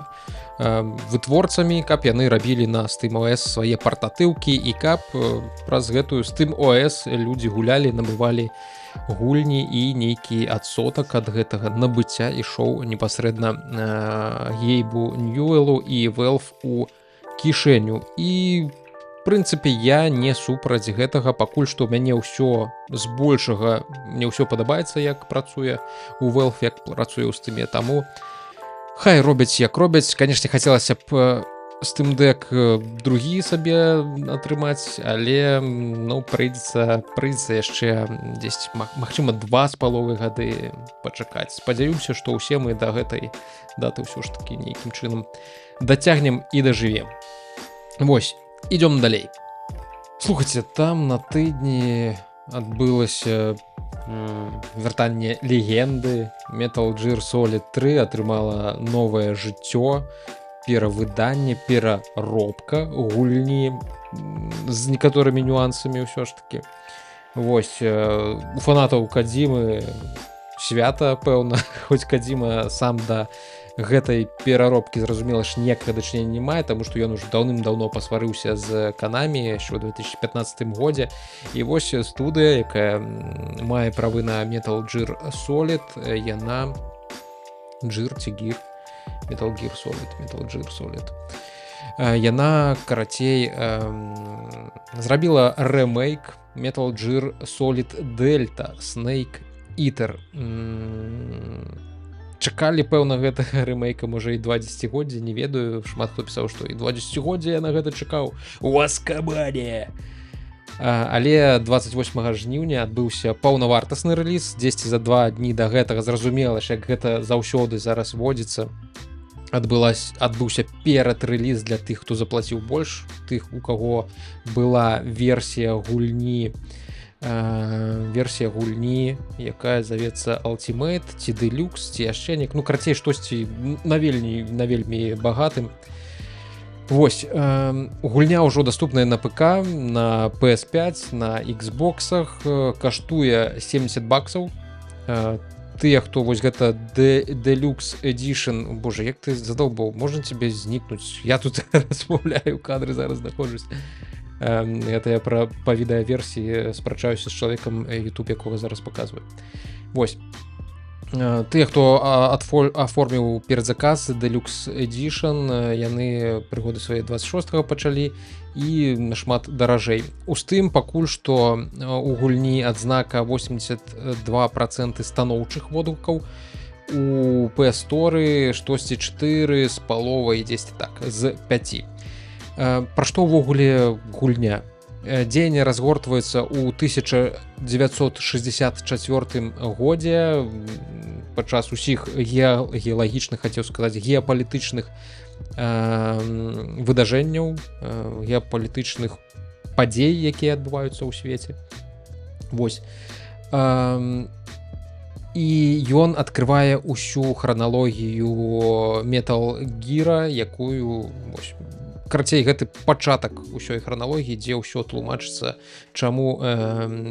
вытворцамі, каб яны рабілі на SteamOS свае партатыўкі, і каб праз гэтую SteamOS людзі гулялі, набывалі гульні, і нейкі адсотак ад гэтага набыцця ішоў непасрэдна Гейбу Ньюэлу і Valve у кішэню. І в прынцыпе, я не супраць гэтага, пакуль што мяне ўсё збольшага, мне ўсё падабаецца, як працуе у Valve, як працуе ў Steam, таму хай робяць, як робяць. Канешне, хацелася б Steam Deck другі сабе атрымаць, але прыйдзецца яшчэ дзесь магчыма 2,5 гады пачакаць. Спадзяюся, што ўсе мы да гэтай даты ўсё ж такі нейкім чынам дацягнем і дажывем. Вось, ідём далей. Слухайце, там на тыдні адбылася вяртанне легенды. Metal Gear Solid 3 атрымала новае жыццё, перавыданне, пераробка гульні з некаторымі нюансамі ўсё ж такі. Вось, у фанатаў Кадзімы свята, пэўна, хоць Кадзіма сам да гэтай пераробкі, зразумела ж, ніякага дачынення не мае, таму што ён ужо даўным-даўно пасварыўся з Канамі яшчэ ў 2015 годзе. І вось студыя, якая мае правы на Metal Gear Solid, яна Metal Gear Solid. Яна, карацей, зрабіла рэмейк Metal Gear Solid Delta Snake Eater. Чакалі, пэўна, гэтага рэмейка, можа, і 2 дзесяцігоддзі, не ведаю. Шмат хто пісаў, што і 2 дзесяцігоддзі я на гэта чакаў. У Аскабане! Але 28 жніўня адбыўся паўнавартасны рэліз. Дзесьці за 2 дні да гэтага, зразумела, як гэта заўсёды зараз водзіцца, адбыўся перад-рэліз для тых, хто заплаціў больш, тых, у каго была версія гульні, якая завецца Ultimate, ці Deluxe, ці яшчэ нек, карацей, штосьці на вельмі багатым. Вось, гульня ўжо даступная на ПК, на PS5, на Xboxах, каштуе $70. Тыя, хто вось гэта Deluxe Edition, боже, як ты задолбаў, можна тебе знікнуць? Я тут размаўляю, кадры зараз знаходжусь. Гэта я па відэаверсіі спрачаюся з чалавекам, YouTube якога зараз паказваю. Вось. Тыя, хто аформіў перадзаказ Deluxe Edition, яны прыгоды свае 26-го пачалі і нашмат даражэй. У Steam пакуль што у гульні адзнака 82% станоўчых водгукаў, у PS Store штосьці 4,5 дзесьці так, з 5. Пра што ўвогуле гульня? Дзеянне разгортваецца ў 1964 годзе падчас усіх геалагічных, хацеў сказаць, геапалітычных выдажэнняў, геапалітычных падзей, якія адбываюцца ў свеце. Вось. І ён адкрывае ўсю храналогію Metal Gear, якую, вось, карацей, гэты пачатак усёй храналогіі, дзе ўсё тлумачыцца, чаму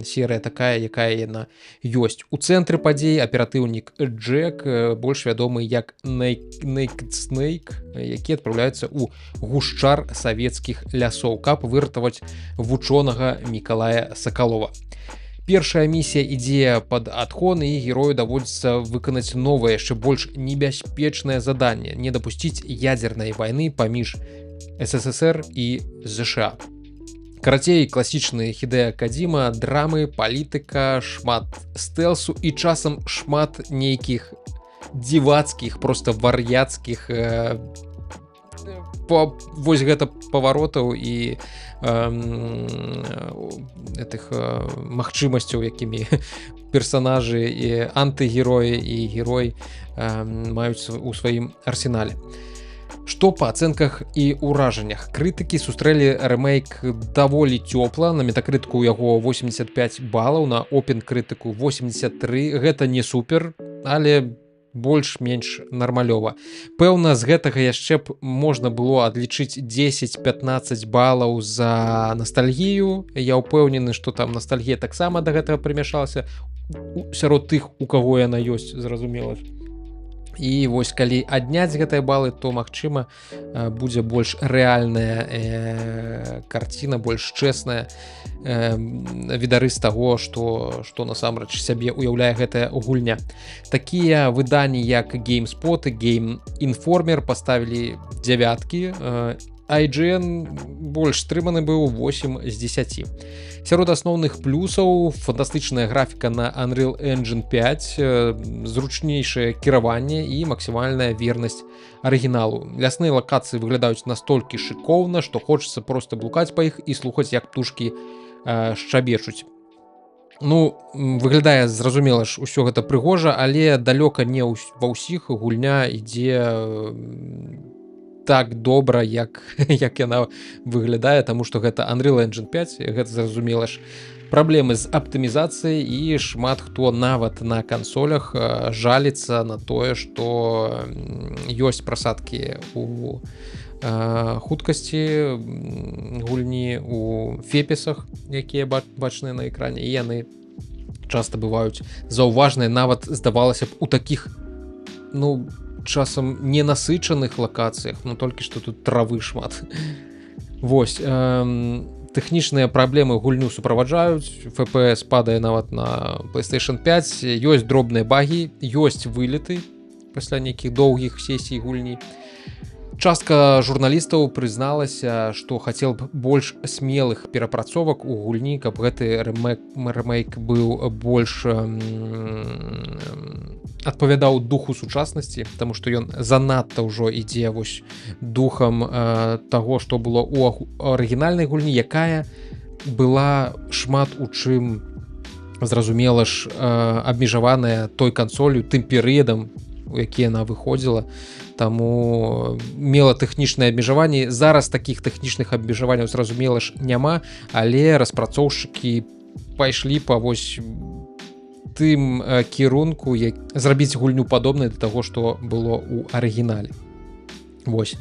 серыя такая, якая яна ёсць. У цэнтры падзей аператыўнік Джек, больш вядомы як Naked Snake, які адпраўляецца ў гушчар савецкіх лясоў, каб выратаваць вучонага Мікалая Сакалова. Першая місія ідзе пад адхон, і герою даводзіцца выканаць новае, яшчэ больш небяспечнае заданне — не дапусціць ядзернай вайны паміж СССР і ЗША. Карацей, класічны Хідеа Кадзіма, драмы, палітыка, шмат стэлсу і часам шмат нейкіх дзівацкіх, проста вар'яцкіх вось гэта паваротаў і магчымасцяў, якімі персанажы і антыгероі і герой маюць у сваім арсенале. Што па ацэнках і ўражаннях? Крытыкі сустрэлі рэмейк даволі цёпла. На метакрытыку ў яго 85 балаў, на опен-крытыку 83. Гэта не супер, але больш-менш нармалёва. Пэўна, з гэтага яшчэ б можна было адлічыць 10-15 балаў за настальгію. Я ўпэўнены, што там настальгія таксама да гэтага прымяшалася сярод тых, у каго яна ёсць, зразумела. І вось калі адняць гэтыя балы, то, магчыма, будзе больш рэальная карціна, больш чэсная, відарыс таго, што насамрэч сябе уяўляе гэтая гульня. Такія выданні, як GameSpot і Game Informer, паставілі 9, IGN больш стрыманы быў 8 з 10. Сярод асноўных плюсаў фантастычная графіка на Unreal Engine 5, зручнейшае кіраванне і максімальная вернасць арыгіналу. Лясныя лакацыі выглядаюць настолькі шыкоўна, што хочацца проста блукаць па іх і слухаць, як птушкі шчабечуць. Ну, выглядае, зразумела ж, усё гэта прыгожа, але далёка не ва ўсіх гульня ідзе так добра, як яна выглядае, таму што гэта Unreal Engine 5, гэта, зразумела ж, праблемы з аптымізацыяй, і шмат хто нават на кансолях жаліцца на тое, што ёсць прасадкі у хуткасці гульні у фепісах, якія бачныя на экране, і яны часта бываюць заўважныя, нават, здавалася б, у такіх, ну, часам ненасычаных лакацыях, но толькі што тут травы шмат. Вось, тэхнічныя праблемы гульню суправаджаюць, FPS падае нават на PlayStation 5, ёсць дробныя багі, ёсць вылеты пасля нейкіх доўгіх сесій гульні. Частка журналістаў прызналася, што хацел б больш смелых перапрацовак у гульні, каб гэты рэмейк быў больш адпавядаў духу сучаснасці, таму што ён занадта ўжо ідзе вось духам таго, што было ў арыгінальнай гульні, якая была шмат у чым, зразумела ж, абмежаваная той кансолю, тым перыядам, у які яна выходзіла. Таму мела тэхнічныя абмежаванні. Зараз такіх тэхнічных абмежаванняў, зразумела ж, няма, але распрацоўшчыкі пайшлі па вось тым кірунку, зрабіць гульню падобнай да таго, што было ў арыгінале. Вось.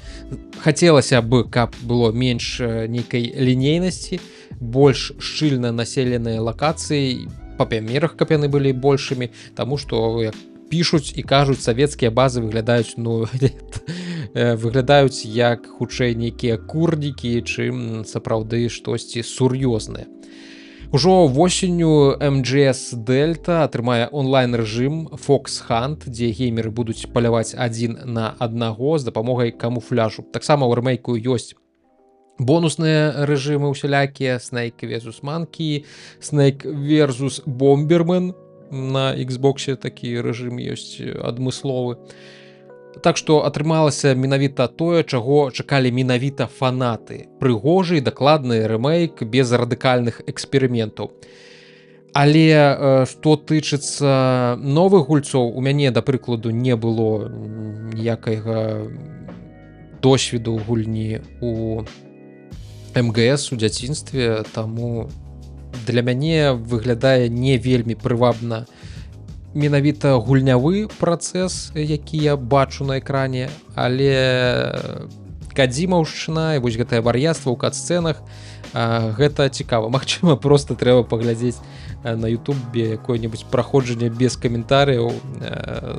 Хацелася б, каб было менш нейкай лінейнасці, больш шчыльна населеныя лакацыі, па памерах, каб яны былі большымі, таму што, як пішуць і кажуць, савецкія базы выглядаюць, ну, выглядаюць як хутчэй нейкія курнікі, чым сапраўды штосьці сур'ёзнае. Ужо восенню MGS Delta атрымае онлайн-рэжым Fox Hunt, дзе геймеры будуць паляваць адзін на аднаго з дапамогай камуфляжу. Таксама ў рэмейку ёсць бонусныя рэжымы усялякія: Snake vs Monkey, Snake vs Bomberman. На Xbox такі рэжым ёсць адмысловы. Так што атрымалася менавіта тое, чаго чакалі менавіта фанаты. Прыгожы і дакладны рэмейк без радыкальных эксперыментаў. Але што тычыцца новых гульцоў, у мяне, да прыкладу, не было ніякага досведу гульні у МГС у дзяцінстве, таму для мяне выглядае не вельмі прывабна менавіта гульнявы працэс, які я бачу на экране, але кадзімаўшчына і вось гэтае вар'яцтва ў кат-сцэнах, гэта цікава. Магчыма, проста трэба паглядзець на Ютубе якое-небудзь праходжанне без каментарыяў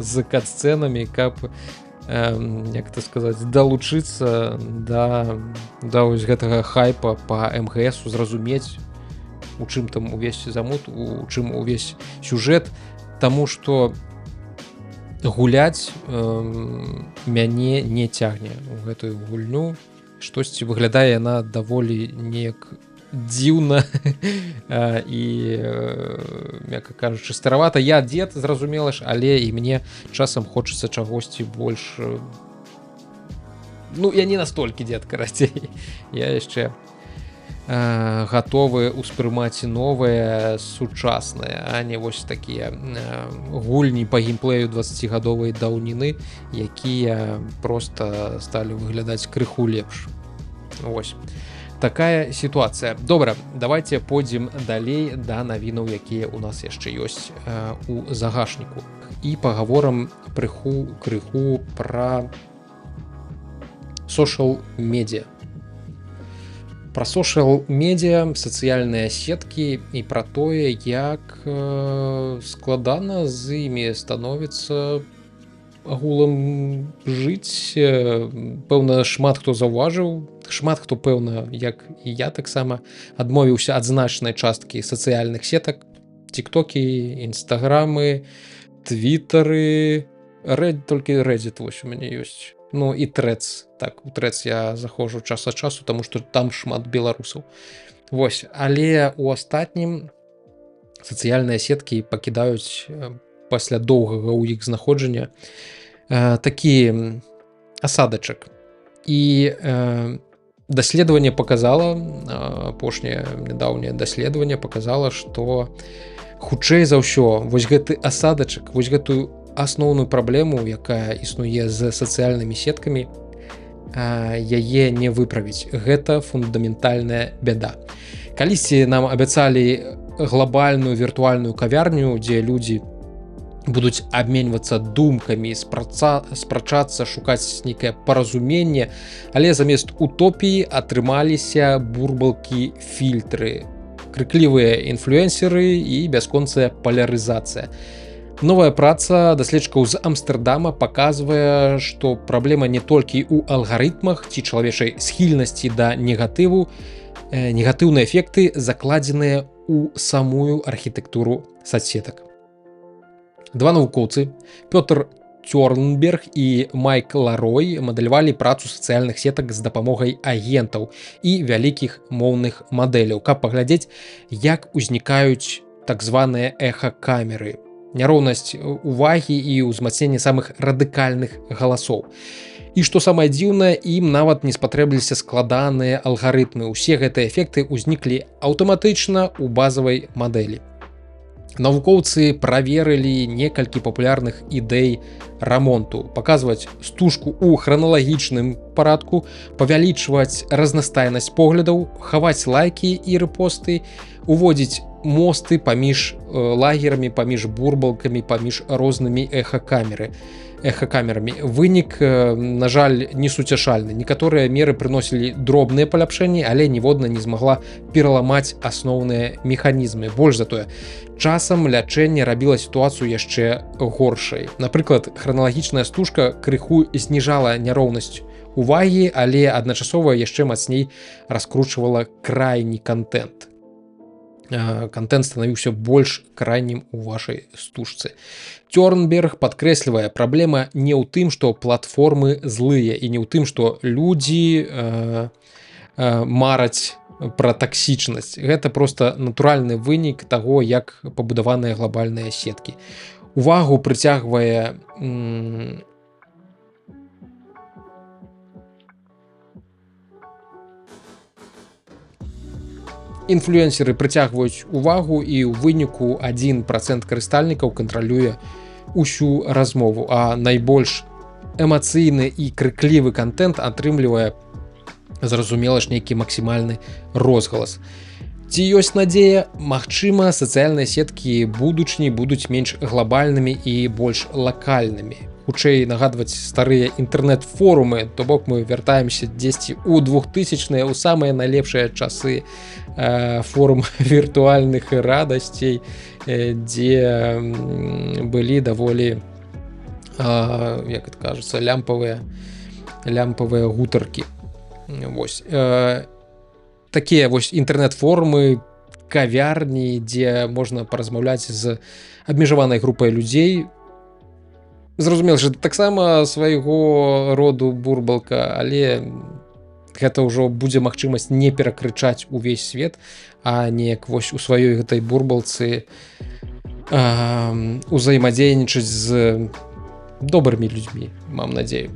з кат-сцэнамі, каб, як это сказаць, далучыцца да вось гэтага хайпа па МГСу, зразумець, у чым там увесь замут, у чым увесь сюжэт, таму што гуляць мяне не цягне у гэтую гульню. Штосьці выглядае яна даволі неяк дзіўна і, мякка кажучы, старавата. Я дзед, зразумела ж, але і мне часам хочацца чагосьці больш... Ну, я не настолькі дзед, карацей. Я яшчэ гатовы ўспрымаць новае, сучаснае, а не вось такія гульні па геймплею 20-гадовай даўніны, якія проста сталі выглядаць крыху лепш. Вось такая сітуацыя. Добра, давайте пойдзем далей да навінаў, якія ў нас яшчэ ёсць у загашніку, і пагаворам крыху пра social медіа. Пра сошыял-медіа, сацыяльныя сеткі і пра тое, як складана з імі становіцца агулам жыць. Пэўна, шмат хто заўважыў, шмат хто, пэўна, як і я таксама, адмовіўся ад значнай часткі сацыяльных сетак: тиктокі, інстаграмы, твітары, толькі Reddit вось у мяне ёсць. Ну і Threads. Так, у Threads я заходжу час ад часу, таму што там шмат беларусаў. Вось, але у астатнім сацыяльныя сеткі пакідаюць пасля доўгага ў іх знаходжання такі асадачак. І даследаванне паказала, апошняе нядаўняе даследаванне паказала, што хутчэй за ўсё вось гэты асадачак, вось гэтую асноўную праблему, якая існуе з сацыяльнымі сеткамі, яе не выправіць. Гэта фундаментальная бяда. Калісьці нам абяцалі глобальную віртуальную кавярню, дзе людзі будуць абменьвацца думкамі, спрачацца, шукаць нейкае паразуменне, але замест утопіі атрымаліся бурбалкі-фільтры, крыклівыя інфлюэнсеры і бясконцая палярызацыя. Новая праца даследчыкаў з Амстэрдама паказвае, што праблема не толькі ў алгарытмах ці чалавечай схільнасці да негатыву, негатыўныя эфекты закладзеныя ў самую архітэктуру соцсетак. Два навукоўцы, Пётр Тёрнберг і Майк Ларой, мадэлявалі працу сацыяльных сетак з дапамогай агентаў і вялікіх моўных мадэляў, каб паглядзець, як узнікаюць так званыя эхакамеры, няроўнасць увагі і ўзмацненне самых радыкальных галасоў. І што самае дзіўнае, ім нават не спатрэбіліся складаныя алгарытмы. Усе гэтыя эфекты ўзніклі аўтаматычна ў базавай мадэлі. Навукоўцы праверылі некалькі папулярных ідэй рамонту, паказваць стужку ў храналагічным парадку, павялічваць разнастайнасць поглядаў, хаваць лайкі і рэпосты, уводзіць мосты паміж лагерамі, паміж бурбалкамі, паміж рознымі эхакамерамі. Вынік, на жаль, несуцяшальны. Некаторыя меры прыносілі дробныя паляпшэнні, але ніводна не змагла пераламаць асноўныя механізмы. Больш за тое, часам лячэнне рабіла сітуацыю яшчэ горшай. Напрыклад, храналагічная стужка крыху зніжала няроўнасць увагі, але адначасова яшчэ мацней раскручвала крайні контент. Контент станавіўся больш крайнім у вашай стужцы. Тёрнберг падкрэслівае, праблема не ў тым, што платформы злыя, і не ў тым, што людзі мараць пра таксічнасць. Гэта проста натуральны вынік таго, як пабудаваныя глобальныя сеткі. Увагу прыцягвае інфлюэнсеры прыцягваюць увагу, і ў выніку 1% карыстальнікаў кантралюе усю размову, а найбольш эмацыйны і крыклівы контент атрымлівае, зразумела ж, нейкі максімальны розгалас. Ці ёсць надзея? Магчыма, сацыяльныя сеткі будучыні будуць менш глобальнымі і больш лакальнымі. Хутчэй нагадваць старыя інтэрнэт-форумы, то бок мы вяртаемся дзесьці ў 2000-е, у самыя найлепшыя часы форум віртуальных радасцей, дзе былі даволі, як это кажется, лямпавыя гутаркі. Вось. Такія вось інтэрнэт-форумы, кавярні, дзе можна паразмаўляць з абмежаванай групай людзей. Зразумела, што таксама свайго роду бурбалка, але гэта ўжо будзе магчымасць не перакрычаць увесь свет, а неяк вось у сваёй гэтай бурбалцы узаемадзейнічаць з добрымі людзьмі, мам надзею.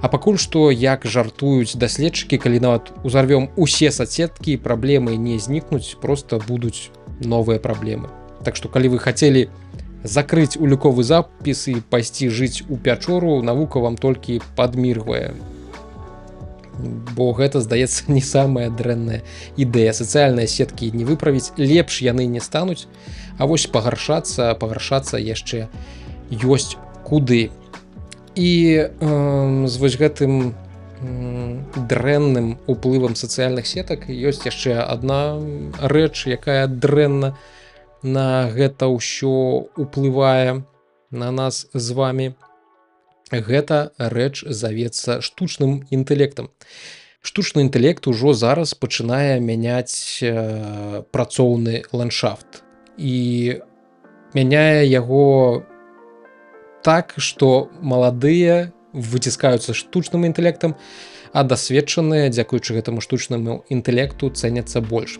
А пакуль што, як жартуюць даследчыкі, калі нават узарвём усе соцсеткі, праблемы не знікнуць, проста будуць новыя праблемы. Так што, калі вы хацелі закрыць уліковы запіс і пайсці жыць у пячору, навука вам толькі падміргвае. Бо гэта, здаецца, не самая дрэнная ідэя. Сацыяльныя сеткі не выправіць, лепш яны не стануць, а вось пагаршацца яшчэ ёсць куды. І з вось гэтым дрэнным уплывам сацыяльных сетак ёсць яшчэ адна рэч, якая дрэнна на гэта ўсё уплывае на нас з вами. Гэта рэч завецца штучным інтэлектам. Штучны інтэлект ужо зараз пачынае мяняць працоўны ландшафт і мяняе яго так, што маладыя выціскаюцца штучным інтэлектам, а дасведчаныя, дзякуючы гэтаму штучнаму інтэлекту, цэняцца больш.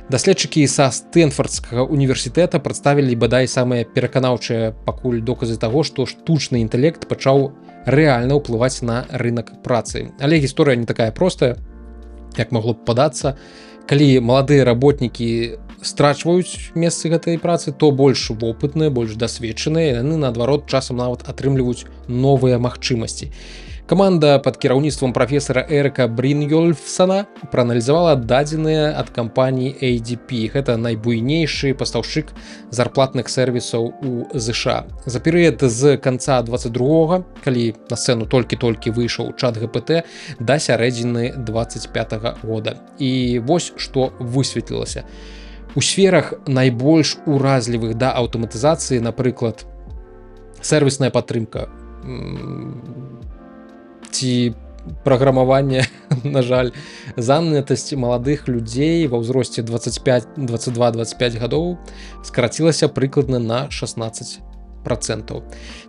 Даследчыкі са Стэнфордскага універсітэта прадставілі бадай самыя пераканаўчыя пакуль доказы таго, што штучны інтэлект пачаў рэальна ўплываць на рынак працы. Але гісторыя не такая простая, як магло б падацца. Калі маладыя работнікі страчваюць месцы гэтай працы, то больш вопытныя, больш дасведчаныя, яны наадварот часам нават атрымліваюць новыя магчымасці. Каманда пад кіраўніцтвам прафесара Эрыка Брінгёльфсана прааналізавала дадзеныя ад кампаніі ADP. Гэта найбуйнейшы пастаўшчык зарплатных сервісаў у ЗША. За перыяд з канца 22-го, калі на сцэну толькі-толькі выйшаў чат ГПТ, да сярэдзіны 25-го года. І вось што высветлілася. У сферах найбольш уразлівых да аўтаматызацыі, напрыклад, сервісная падтрымка, ці праграмаванне, на жаль, занятасць маладых людзей ва ўзросце 22-25 гадоў скарацілася прыкладна на 16%.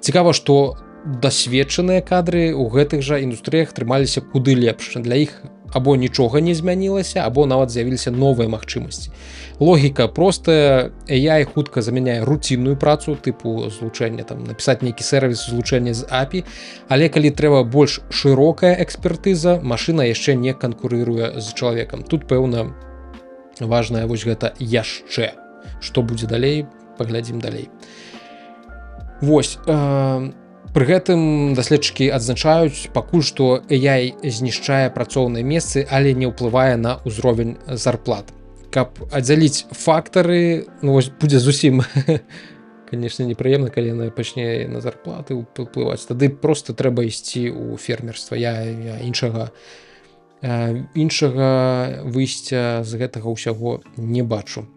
Цікава, што дасведчаныя кадры ў гэтых жа індустрыях трымаліся куды лепш. Для іх або нічога не змянілася, або нават з'явіліся новыя магчымасці. Логіка простая, AI хутка замяняе руцінную працу, тыпу злучэння, напісаць нейкі сервіс злучэння з API, але калі трэба больш шырокая экспертыза, машына яшчэ не канкурыруе з чалавекам. Тут, пэўна, важнае вось гэта яшчэ. Што будзе далей, паглядзім далей. Вось, пры гэтым даследчыкі адзначаюць пакуль што AI знішчае працоўныя месцы, але не ўплывае на ўзровень зарплат. Каб аддзяліць фактары, вось будзе зусім, канешне, непрыемна, калі яна пачне на зарплаты ўплываць. Тады проста трэба ісці ў фермерства. Я іншага выйсця з гэтага ўсяго не бачу.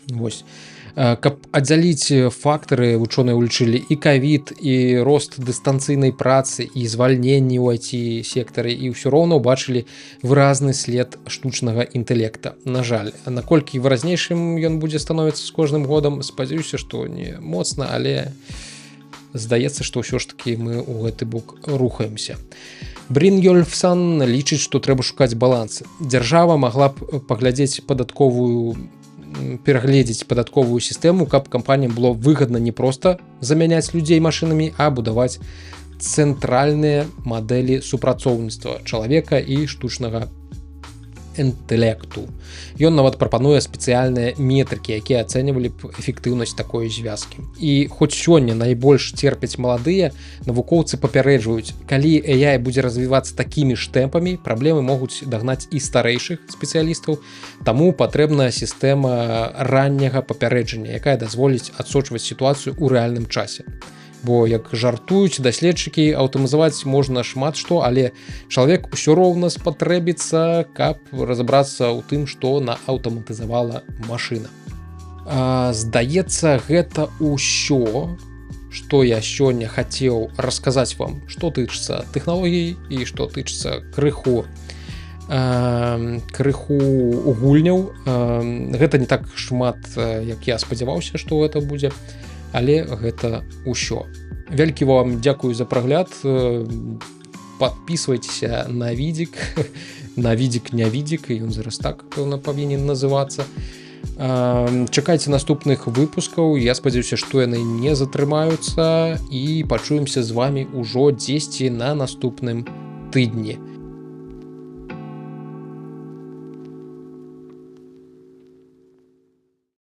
Вось. Каб аддзяліць фактары, вучоныя ўлічылі і ковід, і рост дыстанцыйнай працы, і звальненні ў IT-сектары, і ўсё роўна ўбачылі выразны след штучнага інтэлекта. На жаль, наколькі выразнейшым ён будзе становіцца з кожным годам, спадзяюся, што не моцна, але здаецца, што ўсё ж такі мы ў гэты бок рухаемся. Брінгёльфсан лічыць, што трэба шукаць баланс. Дзяржава магла б перагледзець падатковую сістэму, каб кампаніям было выгадна не проста замяняць людзей машынамі, а будаваць цэнтральныя мадэлі супрацоўніцтва чалавека і штучнага інтэлекту. Ён нават прапануе спецыяльныя метрыкі, якія ацэньвалі б эфектыўнасць такой звязкі. І хоць сёння найбольш церпяць маладыя, навукоўцы папярэджваюць, калі AI будзе развівацца такімі ж тэмпамі, праблемы могуць дагнаць і старэйшых спецыялістаў, таму патрэбна сістэма ранняга папярэджання, якая дазволіць адсочваць сітуацыю ў рэальным часе. Бо, як жартуюць даследчыкі, аўтаматызаваць можна шмат што, але чалавек усё роўна спатрэбіцца, каб разабрацца ў тым, што нааўтаматызавала машына. Здаецца, гэта ўсё, што я сёння хацеў расказаць вам, што тычыцца тэхналогій і што тычыцца крыху гульняў. Гэта не так шмат, як я спадзяваўся, што гэта будзе, але гэта ўсё. Вялікі вам дзякую за прагляд. Падпісвайцеся на відзік, на відзік-нявідзік, ён зараз так, пэўна, павінен называцца. Чакайце наступных выпускаў, я спадзяюся, што яны не затрымаюцца, і пачуемся з вамі ўжо дзесьці на наступным тыдні.